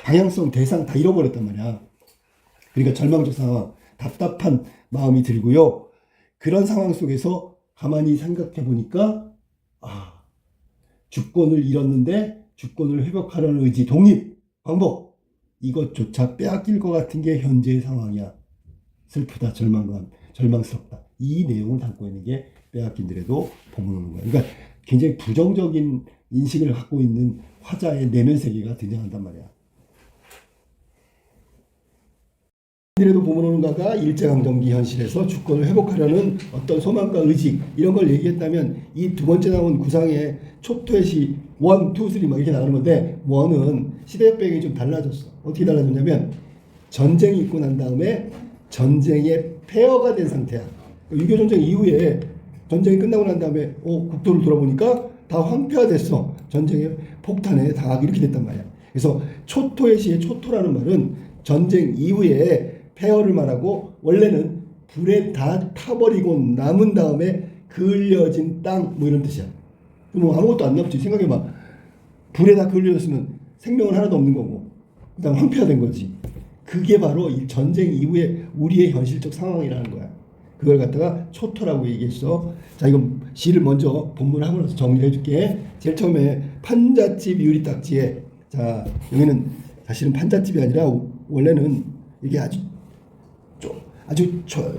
방향성, 대상 다 잃어버렸단 말이야. 그러니까 절망적 상황, 답답한 마음이 들고요. 그런 상황 속에서 가만히 생각해 보니까 주권을 잃었는데 주권을 회복하려는 의지, 독립, 광복, 이것조차 빼앗길 것 같은 게 현재의 상황이야. 슬프다, 절망스럽다. 이 내용을 담고 있는 게 빼앗긴들에도 봄은 오는 거야. 그러니까 굉장히 부정적인 인식을 갖고 있는 화자의 내면 세계가 등장한단 말이야. 이래도 보문호론가가 일제강점기 현실에서 주권을 회복하려는 어떤 소망과 의지 이런 걸 얘기했다면 이 두 번째 나온 구상의 초토의 시 1, 2, 3 막 이렇게 나오는 건데 1은 시대 배경이 좀 달라졌어. 어떻게 달라졌냐면 전쟁이 있고 난 다음에 전쟁의 폐허가 된 상태야. 6.25 전쟁 이후에 전쟁이 끝나고 난 다음에 국토를 돌아보니까 다 황폐화됐어. 전쟁의 폭탄에 당하고 이렇게 됐단 말이야. 그래서 초토의 시의 초토라는 말은 전쟁 이후에 폐허를 말하고 원래는 불에 다 타버리고 남은 다음에 그을려진 땅 뭐 이런 뜻이야. 뭐 아무것도 안 남지. 생각해봐. 불에 다 그을려졌으면 생명은 하나도 없는 거고 그다음 황폐화된 거지. 그게 바로 이 전쟁 이후에 우리의 현실적 상황이라는 거야. 그걸 갖다가 초토라고 얘기했어. 자, 이거 시를 먼저 본문을 하고 나서 정리를 해줄게. 제일 처음에 판잣집 유리딱지에, 자 여기는 사실은 판잣집이 아니라 원래는 이게 아주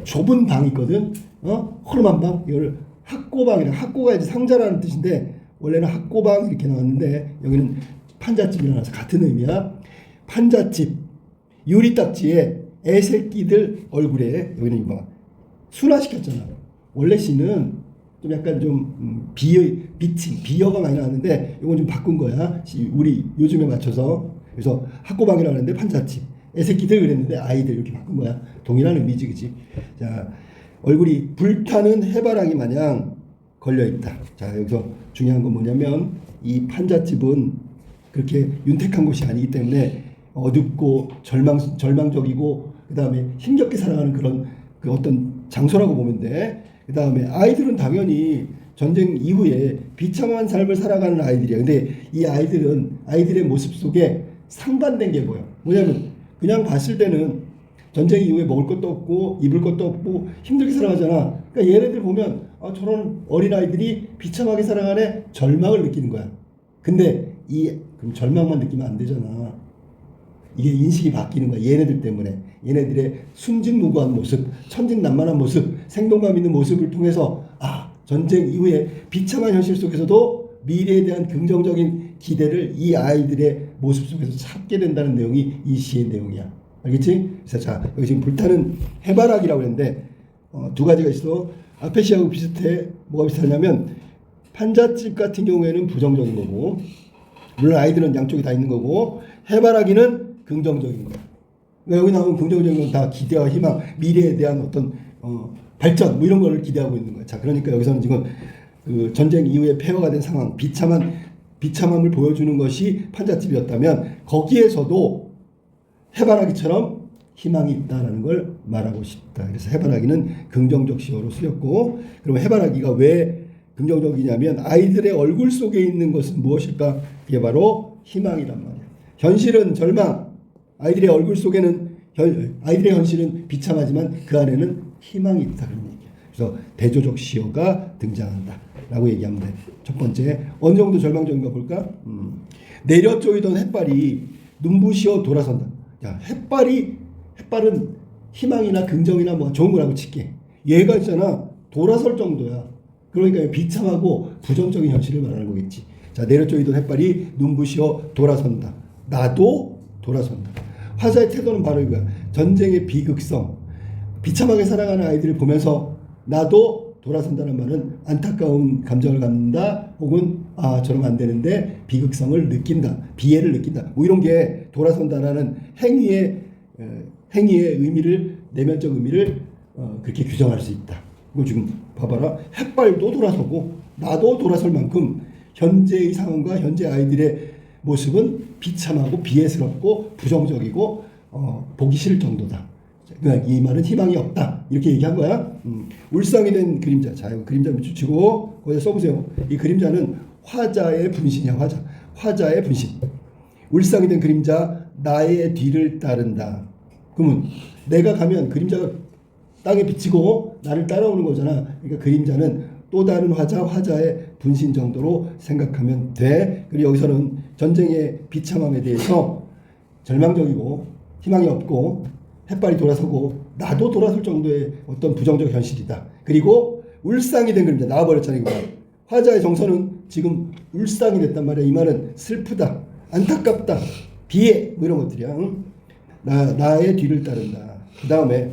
좁은 방이 있거든. 허름한 방. 이걸 학고방이라, 학고가 이제 상자라는 뜻인데 원래는 학고방 이렇게 나왔는데 여기는 판잣집이라서 같은 의미야. 판잣집 유리딱지에 애새끼들 얼굴에, 여기는 이거 순화시켰잖아. 원래 시는 좀 약간 좀 비어가 많이 나왔는데 이건 좀 바꾼 거야. 우리 요즘에 맞춰서. 그래서 학고방이라고 하는데 판잣집 애새끼들 그랬는데 아이들 이렇게 바꾼 거야. 동일한 의미지, 그지? 자, 얼굴이 불타는 해바라기 마냥 걸려 있다. 자, 여기서 중요한 건 뭐냐면 이 판잣집은 그렇게 윤택한 곳이 아니기 때문에 어둡고 절망적이고 그 다음에 힘겹게 살아가는 그런 그 어떤 장소라고 보면 돼. 그 다음에 아이들은 당연히 전쟁 이후에 비참한 삶을 살아가는 아이들이야. 근데 이 아이들은 아이들의 모습 속에 상반된 게 보여. 뭐냐면 그냥 봤을 때는 전쟁 이후에 먹을 것도 없고 입을 것도 없고 힘들게 살아가잖아. 그러니까 얘네들 보면 저런 어린아이들이 비참하게 살아가네, 절망을 느끼는 거야. 근데 그럼 절망만 느끼면 안 되잖아. 이게 인식이 바뀌는 거야. 얘네들 때문에. 얘네들의 순진무구한 모습, 천진난만한 모습, 생동감 있는 모습을 통해서 전쟁 이후에 비참한 현실 속에서도 미래에 대한 긍정적인 기대를 이 아이들의 모습 속에서 찾게 된다는 내용이 이 시의 내용이야. 알겠지? 그래서 자, 여기 지금 불타는 해바라기라고 했는데 두 가지가 있어. 앞에 시하고 비슷해. 뭐가 비슷하냐면 판잣집 같은 경우에는 부정적인 거고, 물론 아이들은 양쪽이 다 있는 거고, 해바라기는 긍정적인 거야. 그러니까 여기 나오는 긍정적인 건 다 기대와 희망, 미래에 대한 어떤 발전 뭐 이런 거를 기대하고 있는 거야. 자, 그러니까 여기서는 지금 그 전쟁 이후에 폐허가 된 상황, 비참함을 보여주는 것이 판잣집이었다면 거기에서도 해바라기처럼 희망이 있다라는 걸 말하고 싶다. 그래서 해바라기는 긍정적 시어로 쓰였고, 그럼 해바라기가 왜 긍정적이냐면 아이들의 얼굴 속에 있는 것은 무엇일까? 그게 바로 희망이란 말이야. 현실은 절망, 아이들의 얼굴 속에는 아이들의 현실은 비참하지만 그 안에는 희망이 있다. 그런 얘기야. 그래서 대조적 시어가 등장한다라고 얘기하면 돼. 첫 번째, 어느 정도 절망적인가 볼까? 내려 쪼이던 햇발이 눈부시어 돌아선다. 야, 햇발은 희망이나 긍정이나 뭐 좋은 거라고 칠게. 얘가 있잖아, 돌아설 정도야. 그러니까 비참하고 부정적인 현실을 말하는 거겠지. 자, 내려 쪼이던 햇발이 눈부시어 돌아선다. 나도 돌아선다. 화자의 태도는 바로 이거야. 전쟁의 비극성, 비참하게 살아가는 아이들을 보면서 나도 돌아선다는 말은 안타까운 감정을 갖는다, 혹은 저러면 안 되는데 비극성을 느낀다, 비애를 느낀다, 뭐 이런 게 돌아선다라는 행위의 의미를, 내면적 의미를 그렇게 규정할 수 있다. 이거 지금 봐봐라. 햇발도 돌아서고 나도 돌아설 만큼 현재의 상황과 현재 아이들의 모습은 비참하고 비애스럽고 부정적이고 보기 싫을 정도다. 그러니까 이 말은 희망이 없다. 이렇게 얘기한 거야. 울상이 된 그림자. 자, 그림자 밑줄치고 거기다 써보세요. 이 그림자는 화자의 분신이야. 화자의 분신. 울상이 된 그림자, 나의 뒤를 따른다. 그러면 내가 가면 그림자가 땅에 비치고 나를 따라오는 거잖아. 그러니까 그림자는 또 다른 화자의 분신 정도로 생각하면 돼. 그리고 여기서는 전쟁의 비참함에 대해서 절망적이고 희망이 없고 햇발이 돌아서고 나도 돌아설 정도의 어떤 부정적 현실이다. 그리고 울상이 된 그림자, 나와버렸잖아요. 이거. 화자의 정서는 지금 울상이 됐단 말이야. 이 말은 슬프다, 안타깝다, 비애 뭐 이런 것들이야. 응? 나의 뒤를 따른다. 그 다음에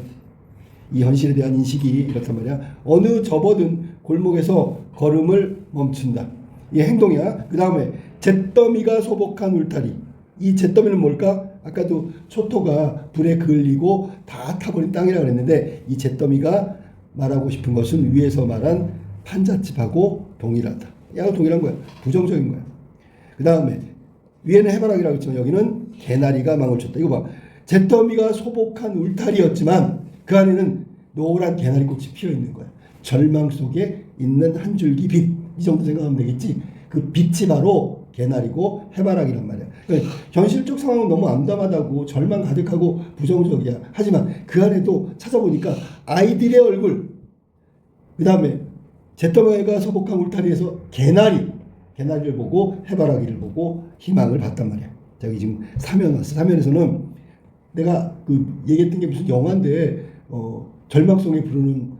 이 현실에 대한 인식이 이렇단 말이야. 어느 접어든 골목에서 걸음을 멈춘다. 이 행동이야. 그 다음에 잿더미가 소복한 울타리. 이 잿더미는 뭘까? 아까도 초토가 불에 그을리고 다 타버린 땅이라고 그랬는데 이 잿더미가 말하고 싶은 것은 위에서 말한 판잣집하고 동일하다. 야가 동일한 거야. 부정적인 거야. 그 다음에 위에는 해바라기라고 했지만 여기는 개나리가 망을 쳤다. 이거 봐. 잿더미가 소복한 울타리였지만 그 안에는 노란 개나리꽃이 피어 있는 거야. 절망 속에 있는 한 줄기 빛. 이 정도 생각하면 되겠지. 그 빛이 바로 개나리고 해바라기란 말이야. 그러니까 현실적 상황은 너무 암담하다고 절망 가득하고 부정적이야. 하지만 그 안에도 찾아보니까 아이들의 얼굴, 그 다음에 잿더미가 소복한 울타리에서 개나리를 보고 해바라기를 보고 희망을 봤단 말이야. 자, 여기 지금 사면 왔어. 사면에서는 내가 그 얘기했던 게 무슨 영화인데 절망 속에 부르는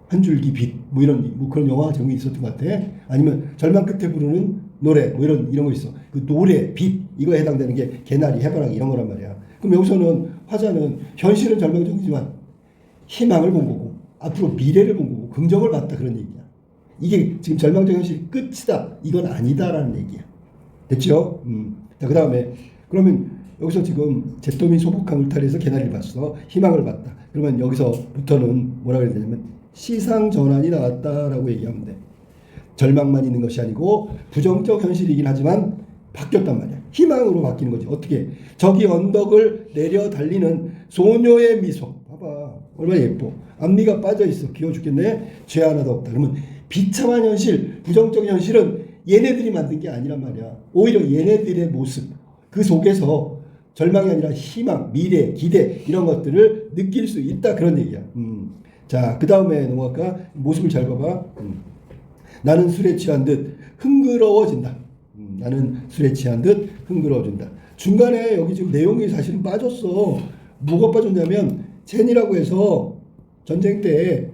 한 줄기 빛 뭐 이런 뭐 그런 영화 제목이 있었던 것 같아. 아니면 절망 끝에 부르는 노래 뭐 이런 거 있어. 그 노래 빛 이거에 해당되는 게 개나리 해바라기 이런 거란 말이야. 그럼 여기서는 화자는 현실은 절망적이지만 희망을 본 거고 앞으로 미래를 본 거고 긍정을 봤다 그런 얘기야. 이게 지금 절망적 현실 끝이다 이건 아니다라는 얘기야. 됐죠? 자, 그 다음에 그러면 여기서 지금 잿더미 소복한 울타리에서 개나리를 봤어. 희망을 봤다. 그러면 여기서부터는 뭐라 그래야 되냐면 시상 전환이 나왔다라고 얘기하면 돼. 절망만 있는 것이 아니고 부정적 현실이긴 하지만 바뀌었단 말이야. 희망으로 바뀌는 거지. 어떻게? 저기 언덕을 내려 달리는 소녀의 미소. 봐봐. 얼마나 예뻐. 앞니가 빠져 있어. 귀여워 죽겠네. 죄 하나도 없다. 그러면 비참한 현실, 부정적 현실은 얘네들이 만든 게 아니란 말이야. 오히려 얘네들의 모습. 그 속에서 절망이 아니라 희망, 미래, 기대 이런 것들을 느낄 수 있다 그런 얘기야. 자, 그 다음에 넘어갈까? 모습을 잘 봐봐. 나는 술에 취한 듯 흥그러워진다. 나는 술에 취한 듯 흥그러워진다. 중간에 여기 지금 내용이 사실은 빠졌어. 뭐가 빠졌냐면 젠이라고 해서 전쟁 때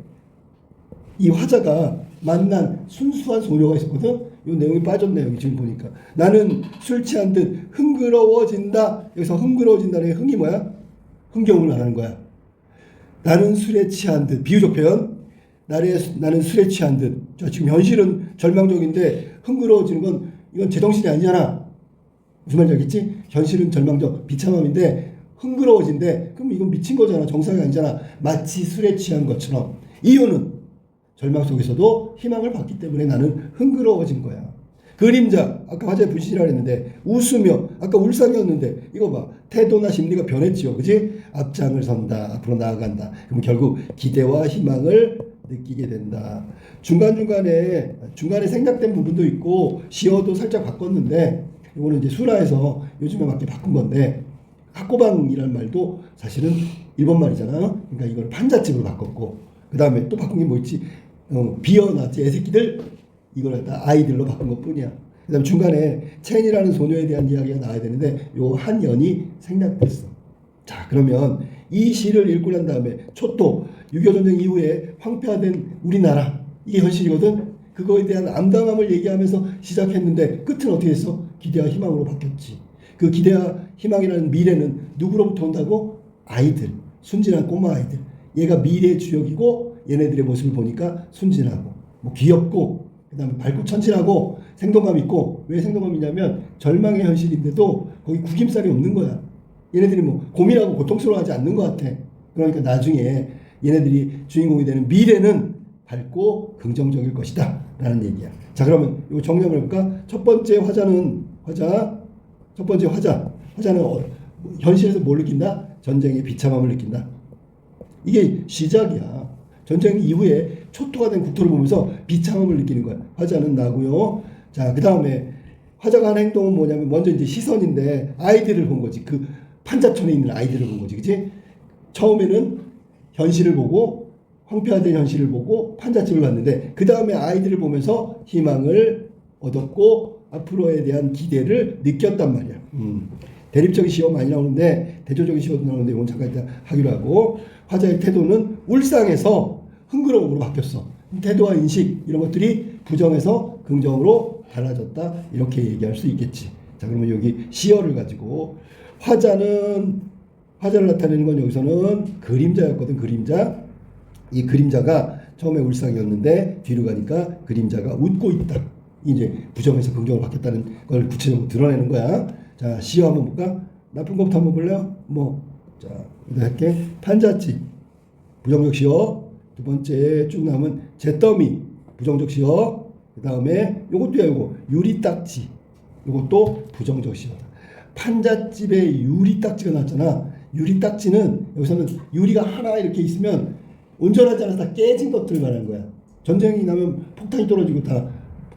이 화자가 만난 순수한 소녀가 있었거든. 이 내용이 빠졌네 여기 지금 보니까. 나는 술 취한 듯 흥그러워진다. 여기서 흥그러워진다는 흥이 뭐야? 흥겨움을 말하는 거야. 나는 술에 취한 듯. 비유적 표현. 나는 술에 취한 듯. 자, 지금 현실은 절망적인데 흥그러워지는 건 이건 제정신이 아니잖아. 무슨 말인지 알겠지? 현실은 절망적 비참함인데 흥그러워진대. 그럼 이건 미친 거잖아. 정상이 아니잖아. 마치 술에 취한 것처럼. 이유는 절망 속에서도 희망을 받기 때문에 나는 흥그러워진 거야. 그림자, 아까 화자의 불신이라고 했는데 웃으며, 아까 울상이었는데 이거 봐. 태도나 심리가 변했죠. 그지? 앞장을 선다. 앞으로 나아간다. 그럼 결국 기대와 희망을 느끼게 된다. 중간에 생략된 부분도 있고 시어도 살짝 바꿨는데 이거는 이제 순화해서 요즘에 맞게 바꾼 건데 학고방이라는 말도 사실은 일본 말이잖아. 그러니까 이걸 판잣집으로 바꿨고 그 다음에 또 바꾼 게 뭐 있지? 비어났지 애새끼들 이걸 갖다 아이들로 바꾼 것 뿐이야. 그 다음에 중간에 첸이라는 소녀에 대한 이야기가 나와야 되는데 요 한 연이 생략됐어. 자, 그러면 이 시를 읽고 난 다음에 초토 6.25 전쟁 이후에 황폐화된 우리나라 이게 현실이거든. 그거에 대한 암담함을 얘기하면서 시작했는데 끝은 어떻게 했어? 기대와 희망으로 바뀌었지. 그 기대와 희망이라는 미래는 누구로부터 온다고? 아이들, 순진한 꼬마 아이들. 얘가 미래의 주역이고 얘네들의 모습을 보니까 순진하고 뭐 귀엽고 그다음에 밝고 천진하고 생동감 있고. 왜 생동감 있냐면 절망의 현실인데도 거기 구김살이 없는 거야. 얘네들이 뭐 고민하고 고통스러워하지 않는 것 같아. 그러니까 나중에 얘네들이 주인공이 되는 미래는 밝고 긍정적일 것이다 라는 얘기야. 자, 그러면 이거 정리를 해볼까? 첫 번째 화자는 현실에서 뭘 느낀다? 전쟁의 비참함을 느낀다. 이게 시작이야. 전쟁 이후에 초토화 된 국토를 보면서 비참함을 느끼는 거야. 화자는 나고요. 자, 그 다음에 화자가 한 행동은 뭐냐면 먼저 이제 시선인데 아이들을 본 거지. 그 판자촌에 있는 아이들을 본 거지. 그치? 처음에는 현실을 보고 황폐화된 현실을 보고 판잣집을 봤는데 그 다음에 아이들을 보면서 희망을 얻었고 앞으로에 대한 기대를 느꼈단 말이야. 대립적인 시험 많이 나오는데 대조적인 시험도 나오는데 이건 잠깐 일단 하기로 하고 화자의 태도는 울상에서 흥그러움으로 바뀌었어. 태도와 인식 이런 것들이 부정에서 긍정으로 달라졌다. 이렇게 얘기할 수 있겠지. 자, 그러면 여기 시어를 가지고 화자를 나타내는 건 여기서는 그림자였거든. 그림자. 이 그림자가 처음에 울상이었는데 뒤로 가니까 그림자가 웃고 있다. 이제 부정에서 긍정으로 바뀌었다는 걸 구체적으로 드러내는 거야. 자, 시어 한번 볼까? 나쁜 것부터 한번 볼래요? 자, 이거 할게. 판자집 부정적 시어. 두 번째 쭉 나오면 잿더미 부정적 시어. 그 다음에 요것도야, 요거 유리딱지, 요것도 부정적 시어다. 판잣집에 유리딱지가 나왔잖아. 유리딱지는 여기서는 유리가 하나 이렇게 있으면 온전하지 않아서 다 깨진 것들 말하는 거야. 전쟁이 나면 폭탄이 떨어지고 다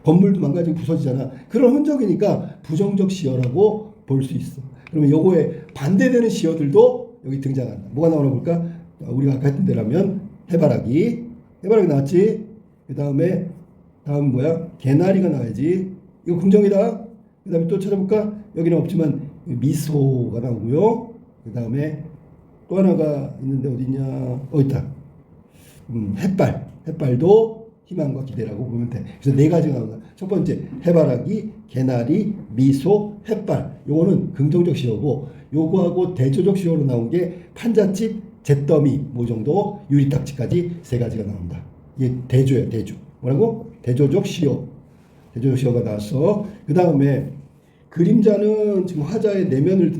건물도 망가지고 부서지잖아. 그런 흔적이니까 부정적 시어라고 볼 수 있어. 그러면 요거에 반대되는 시어들도 여기 등장한다. 뭐가 나오나 볼까? 우리가 아까 했던 대로라면 해바라기 나왔지. 그 다음에 다음 뭐야? 개나리가 나와야지. 이거 긍정이다. 그 다음에 또 찾아볼까? 여기는 없지만 미소가 나오고요. 그 다음에 또 하나가 있는데 어디냐? 있다. 햇발도 희망과 기대라고 보면 돼. 그래서 네 가지가 나온다. 첫 번째 해바라기, 개나리, 미소, 햇발. 요거는 긍정적 시어고, 요거하고 대조적 시어로 나온 게 판잣집, 잿더미 뭐 정도, 유리딱지까지 세 가지가 나온다. 이게 대조야, 대조. 뭐라고? 대조적 시어. 대조적 시어가 나왔어. 그 다음에 그림자는 지금 화자의 내면을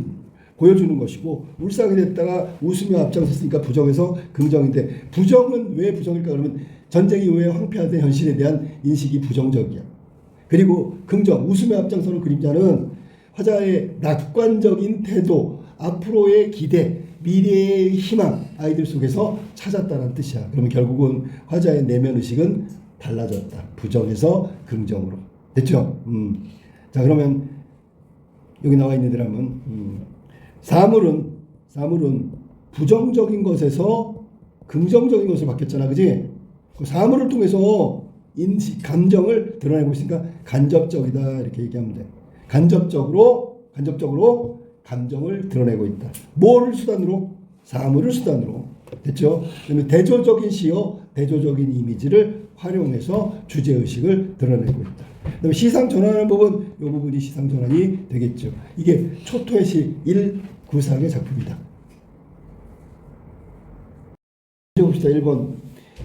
보여주는 것이고, 울상이 됐다가 웃으며 앞장섰으니까 부정에서 긍정인데, 부정은 왜 부정일까? 그러면 전쟁 이후에 황폐화된 현실에 대한 인식이 부정적이야. 그리고 긍정, 웃으며 앞장서는 그림자는 화자의 낙관적인 태도, 앞으로의 기대, 미래의 희망, 아이들 속에서 찾았다는 뜻이야. 그러면 결국은 화자의 내면 의식은 달라졌다. 부정에서 긍정으로. 됐죠? 자, 그러면 여기 나와 있는 데라면 사물은 부정적인 것에서 긍정적인 것으로 바뀌었잖아. 그지? 그 사물을 통해서 인식, 감정을 드러내고 있으니까 간접적이다. 이렇게 얘기하면 돼. 간접적으로 감정을 드러내고 있다. 뭐를 수단으로? 사물을 수단으로. 됐죠? 그러면 대조적인 시어, 대조적인 이미지를 활용해서 주제의식을 드러내고 있다. 그다음에 시상 전환하는 부분, 이 부분이 시상 전환이 되겠죠. 이게 초토의 시 193의 작품이다. 봅시다. 1번.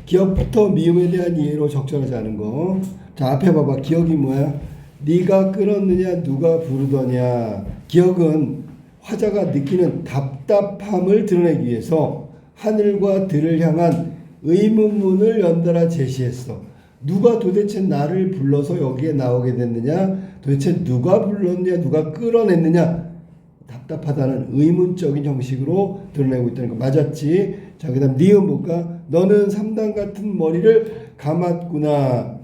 기억부터 미음에 대한 이해로 적절하지 않은 거. 자, 앞에 봐봐. 기억이 뭐야? 네가 끌었느냐, 누가 부르더냐. 기억은 화자가 느끼는 답답함을 드러내기 위해서 하늘과 들을 향한 의문문을 연달아 제시했어. 누가 도대체 나를 불러서 여기에 나오게 됐느냐? 도대체 누가 불렀느냐? 누가 끌어냈느냐? 답답하다는 의문적인 형식으로 드러내고 있다는 거 맞았지? 자, 그 다음 니은 볼까? 너는 3단 같은 머리를 감았구나.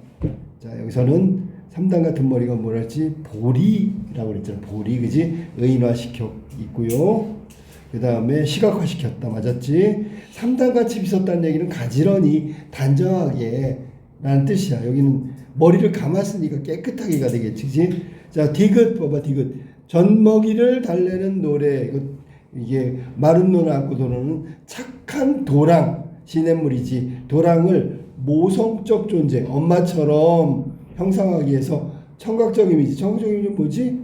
자, 여기서는 3단 같은 머리가 뭐랄지 보리라고 그랬잖아. 보리, 그지? 의인화시켜 있고요. 그 다음에 시각화시켰다. 맞았지? 3단같이 빗었다는 얘기는 가지런히 단정하게 라는 뜻이야. 여기는 머리를 감았으니까 깨끗하게가 되겠지. 그치? 자, 디귿 봐봐. 디귿. 젖먹이를 달래는 노래. 이게 마른 노를 안고 도는 착한 도랑, 시냇물이지. 도랑을 모성적 존재, 엄마처럼 형상하기 위해서 청각적 이미지. 청각적 이미지는 뭐지?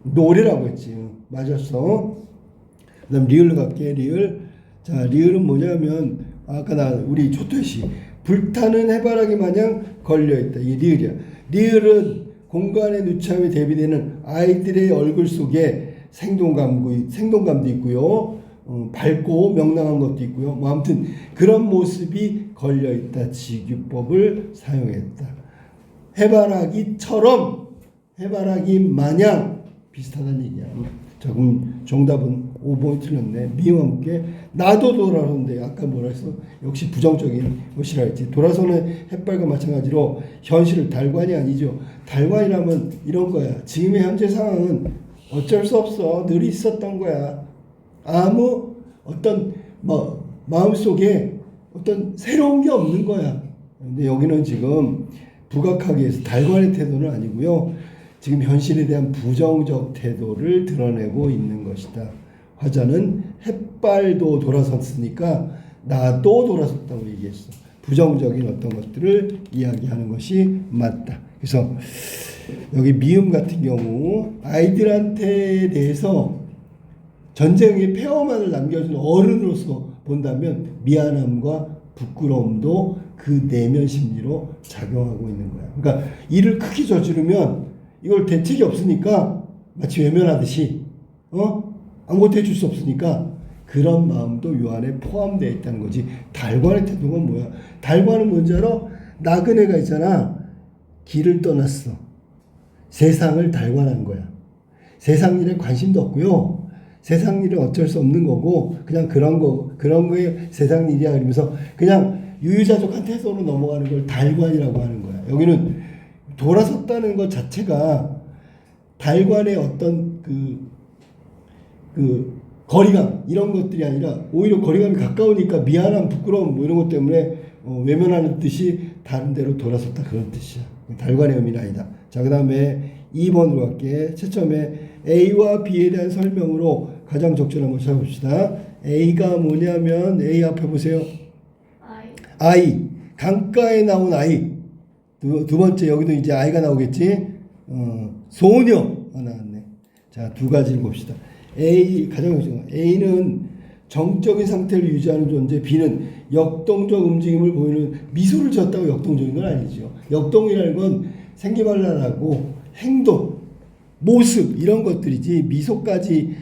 노래라고 했지. 맞았어. 그 다음 리을로 갈게. 리을. 자, 리을은 뭐냐면 아까 우리 초토시 불타는 해바라기 마냥 걸려있다. 이게 리을이야. 리을은 공간의 누참에 대비되는 아이들의 얼굴 속에 생동감도 있고요. 밝고 명랑한 것도 있고요. 뭐 아무튼 그런 모습이 걸려있다. 지규법을 사용했다. 해바라기처럼 해바라기 마냥 비슷하다는 얘기야. 자, 그럼 정답은 5번이 틀렸네. 미음과 함께 나도 돌아서는데 아까 뭐라 했어? 역시 부정적인 것이라 했지. 돌아서는 햇발과 마찬가지로 현실을 달관이 아니죠. 달관이라면 이런 거야. 지금의 현재 상황은 어쩔 수 없어. 늘 있었던 거야. 아무 어떤 마음속에 어떤 새로운 게 없는 거야. 근데 여기는 지금 부각하기 위해서 달관의 태도는 아니고요. 지금 현실에 대한 부정적 태도를 드러내고 있는 것이다. 화자는 햇발도 돌아섰으니까 나도 돌아섰다고 얘기했어. 부정적인 어떤 것들을 이야기하는 것이 맞다. 그래서 여기 미음 같은 경우 아이들한테 대해서 전쟁의 폐허만을 남겨준 어른으로서 본다면 미안함과 부끄러움도 그 내면 심리로 작용하고 있는 거야. 그러니까 일을 크게 저지르면 이걸 대책이 없으니까 마치 외면하듯이 아무것도 해줄 수 없으니까 그런 마음도 요 안에 포함되어 있다는 거지. 달관의 태도가 뭐야? 달관은 뭔지 알아? 나그네가 있잖아. 길을 떠났어. 세상을 달관한 거야. 세상 일에 관심도 없고요. 세상 일은 어쩔 수 없는 거고 그냥 그런 거에 세상 일이야 그러면서 그냥 유유자적한 태도로 넘어가는 걸 달관이라고 하는 거야. 여기는 돌아섰다는 것 자체가 달관의 어떤 그 거리감 이런 것들이 아니라 오히려 거리감이 가까우니까 미안함, 부끄러움 뭐 이런 것 때문에 외면하는 뜻이 다른 데로 돌아섰다 그런 뜻이야. 달관의 의미는 아니다. 자, 그 다음에 2번으로 갈게. 채점에 A와 B에 대한 설명으로 가장 적절한 걸 찾아봅시다. A가 뭐냐면 A 앞에 보세요. I. 강가에 나온 아이. 두 번째 여기도 이제 아이가 나오겠지. 소녀가 나왔네. 자, 두 가지를 봅시다. A 가장 중요한 A는 정적인 상태를 유지하는 존재, B는 역동적 움직임을 보이는 미소를 지었다고 역동적인 건 아니죠. 역동이라는 건 생기발랄하고 행동, 모습 이런 것들이지 미소까지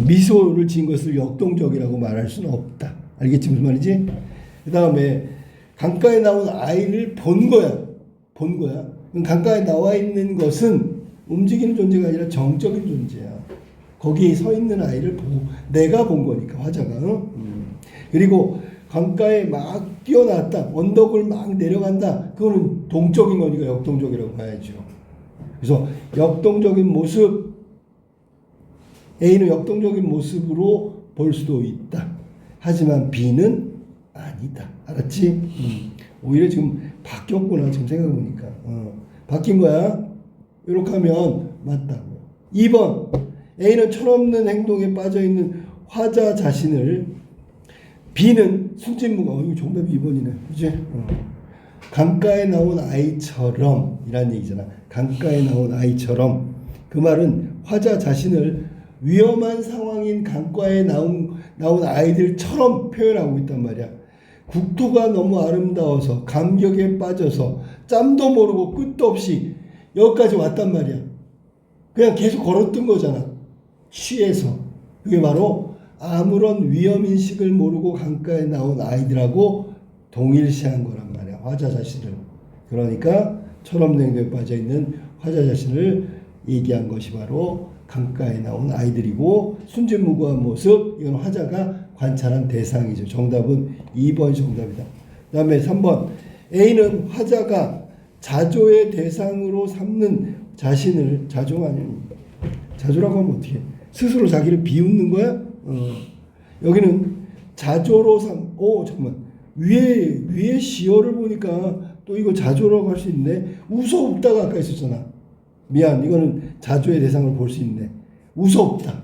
미소를 지은 것을 역동적이라고 말할 수는 없다. 알겠지 무슨 말이지? 그 다음에 강가에 나온 아이를 본 거야. 본 거야. 강가에 나와 있는 것은 움직이는 존재가 아니라 정적인 존재야. 거기에 서 있는 아이를 보고 내가 본 거니까 화자가. 그리고 강가에 막 뛰어났다. 언덕을 막 내려간다. 그거는 동적인 거니까 역동적이라고 봐야죠. 그래서 역동적인 모습 A는 역동적인 모습으로 볼 수도 있다. 하지만 B는 아니다. 알았지? 오히려 지금 바뀌었구나. 지금 생각해보니까. 바뀐 거야. 이렇게 하면 맞다고. 2번. A는 철없는 행동에 빠져있는 화자 자신을 B는 순진무가 이거 정답이 2번이네. 그치? 강가에 나온 아이처럼 이란 얘기잖아. 강가에 나온 아이처럼. 그 말은 화자 자신을 위험한 상황인 강가에 나온 아이들처럼 표현하고 있단 말이야. 국토가 너무 아름다워서 감격에 빠져서 짬도 모르고 끝도 없이 여기까지 왔단 말이야. 그냥 계속 걸었던 거잖아. 취해서. 그게 바로 아무런 위험인식을 모르고 강가에 나온 아이들하고 동일시한 거란 말이야. 화자 자신을. 그러니까 철없는 행동에 빠져있는 화자 자신을 얘기한 것이 바로 강가에 나온 아이들이고 순진무구한 모습 이건 화자가 관찰한 대상이죠. 정답은 2번이 정답이다. 그 다음에 3번 A는 화자가 자조의 대상으로 삼는 자신을 자조라고 하면 어떻게 스스로 자기를 비웃는 거야? 여기는 자조로 잠깐만 위에 시어를 보니까 또 이거 자조라고 할 수 있네. 우서없다가 아까 있었잖아. 미안, 이거는 자조의 대상을 볼 수 있네. 우서없다.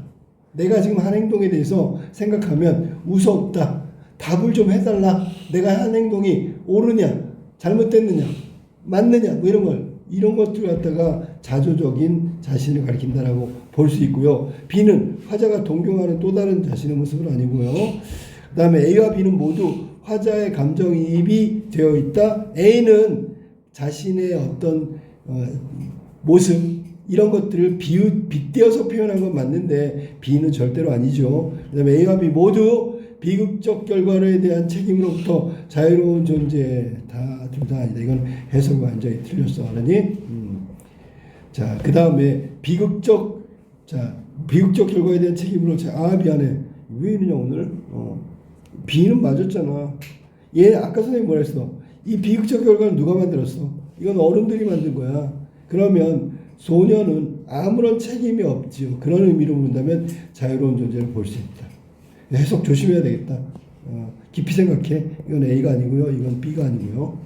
내가 지금 한 행동에 대해서 생각하면 우서없다. 답을 좀 해달라. 내가 한 행동이 옳으냐, 잘못됐느냐, 맞느냐, 뭐 이런 것들 갖다가 자조적인 자신을 가리킨다라고 볼 수 있고요. B는 화자가 동경하는 또 다른 자신의 모습은 아니고요. 그 다음에 A와 B는 모두 화자의 감정이입이 되어 있다. A는 자신의 어떤 모습 이런 것들을 빗대어서 표현한 건 맞는데 B는 절대로 아니죠. 그 다음에 A와 B 모두 비극적 결과에 대한 책임으로부터 자유로운 존재 둘 다 아니다. 이건 해석이 완전히 틀렸어. 알았니? 자, 그 다음에 비극적 결과에 대한 책임으로 미안해. 왜 이러냐 오늘? B는 맞았잖아. 얘 아까 선생님 뭐라 했어? 이 비극적 결과는 누가 만들었어? 이건 어른들이 만든 거야. 그러면 소녀는 아무런 책임이 없지요. 그런 의미로 본다면 자유로운 존재를 볼 수 있다. 해석 조심해야 되겠다. 깊이 생각해. 이건 A가 아니고요. 이건 B가 아니고요.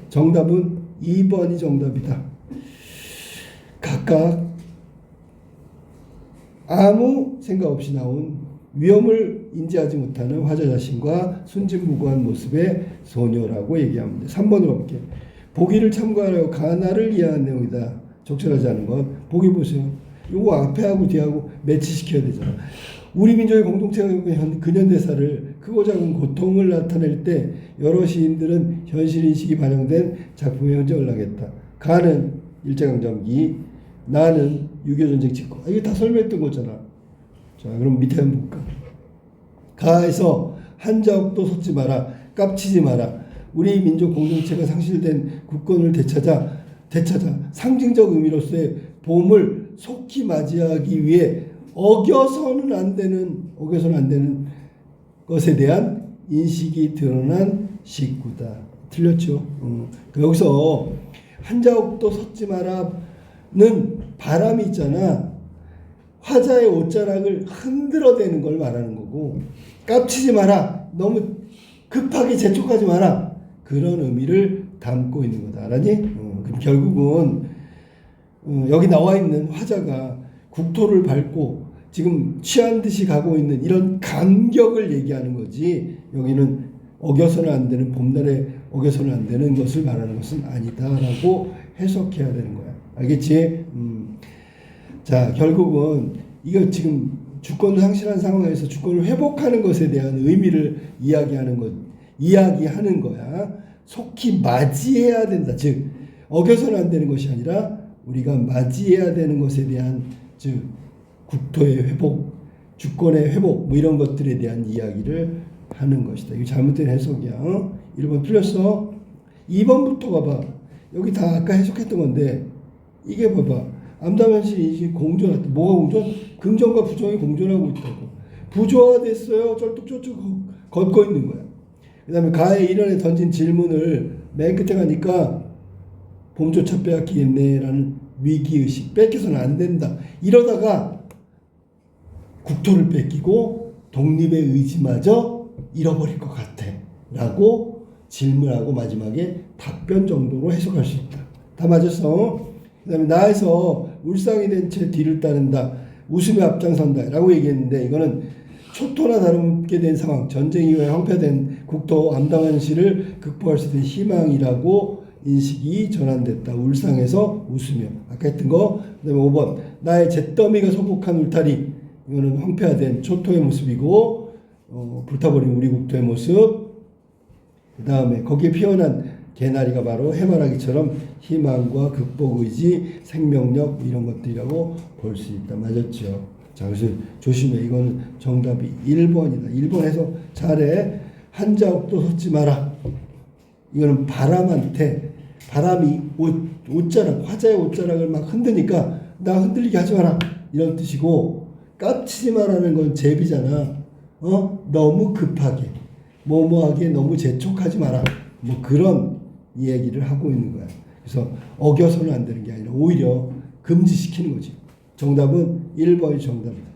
정답은 2번이 정답이다. 각각 아무 생각 없이 나온 위험을 인지하지 못하는 화자 자신과 순진무구한 모습의 소녀라고 얘기합니다. 3번으로 볼게요. 보기를 참고하려 가나를 이해한 내용이다. 적절하지 않은 건 보기 보세요. 요거 앞에하고 뒤하고 매치시켜야 되잖아. 우리 민족의 공동체가 근현대사를 크고 작은 고통을 나타낼 때 여러 시인들은 현실인식이 반영된 작품의 흔적을 나겠다. 가는 일제강점기, 나는 6.25전쟁 직후. 이게 다 설명했던 거잖아. 자, 그럼 밑에 한번 볼까? 가에서 한자옥도 솟지 마라, 깝치지 마라. 우리 민족 공동체가 상실된 국권을 되찾아 상징적 의미로서의 봄을 속히 맞이하기 위해 어겨서는 안 되는 것에 대한 인식이 드러난 식구다. 틀렸죠? 여기서 한자옥도 솟지 마라는 바람이 있잖아. 화자의 옷자락을 흔들어대는 걸 말하는 거고, 깝치지 마라, 너무 급하게 재촉하지 마라, 그런 의미를 담고 있는 거다. 알았니? 그럼 결국은 여기 나와 있는 화자가 국토를 밟고 지금 취한 듯이 가고 있는 이런 감격을 얘기하는 거지, 여기는 어겨서는 안 되는, 봄날에 어겨서는 안 되는 것을 말하는 것은 아니다라고 해석해야 되는 거야. 알겠지? 자, 결국은 이거 지금 주권을 상실한 상황에서 주권을 회복하는 것에 대한 의미를 이야기하는 거야. 속히 맞이해야 된다. 즉 어겨서는 안 되는 것이 아니라 우리가 맞이해야 되는 것에 대한, 즉 국토의 회복, 주권의 회복, 뭐 이런 것들에 대한 이야기를 하는 것이다. 이거 잘못된 해석이야. 1번 틀렸어. 2번부터 봐봐. 여기 다 아까 해석했던 건데, 이게 봐봐. 암담한실이 이게 공존했다. 뭐가 공존? 긍정과 부정이 공존하고 있다고. 부조화됐어요. 쩔뚝쩔뚝 걷고 있는 거야. 그 다음에 가의 일원에 던진 질문을 맨 끝에 가니까 봄조차 빼앗기겠네 라는 위기의식, 뺏겨서는 안 된다. 이러다가 국토를 뺏기고 독립의 의지마저 잃어버릴 것 같아 라고 질문하고 마지막에 답변 정도로 해석할 수 있다. 다 맞았어? 그 다음에 나에서 울상이 된 채 뒤를 따른다, 웃음에 앞장선다 라고 얘기했는데, 이거는 초토나 다름게 된 상황, 전쟁 이후에 황폐된 국토 암담한실을 극복할 수 있는 희망이라고 인식이 전환됐다. 울상에서 웃으며. 아까 했던 거. 그 다음에 5번 나의 잿더미가 소복한 울타리, 이거는 황폐화된 초토의 모습이고, 불타버린 우리 국토의 모습. 그 다음에 거기에 피어난 개나리가 바로 해바라기처럼 희망과 극복의지, 생명력 이런 것들이라고 볼 수 있다. 맞았죠? 자, 그래서 조심해. 이거는 정답이 1번이다. 1번 해서 잘해. 한자옥도 솟지 마라. 이거는 바람이 옷자락, 화자의 옷자락을 막 흔드니까 나 흔들리게 하지 마라, 이런 뜻이고, 깝치지 마라는 건 제비잖아. 너무 급하게, 뭐뭐하게 너무 재촉하지 마라, 뭐 그런 얘기를 하고 있는 거야. 그래서 어겨서는 안 되는 게 아니라 오히려 금지시키는 거지. 정답은 1번이 정답이다.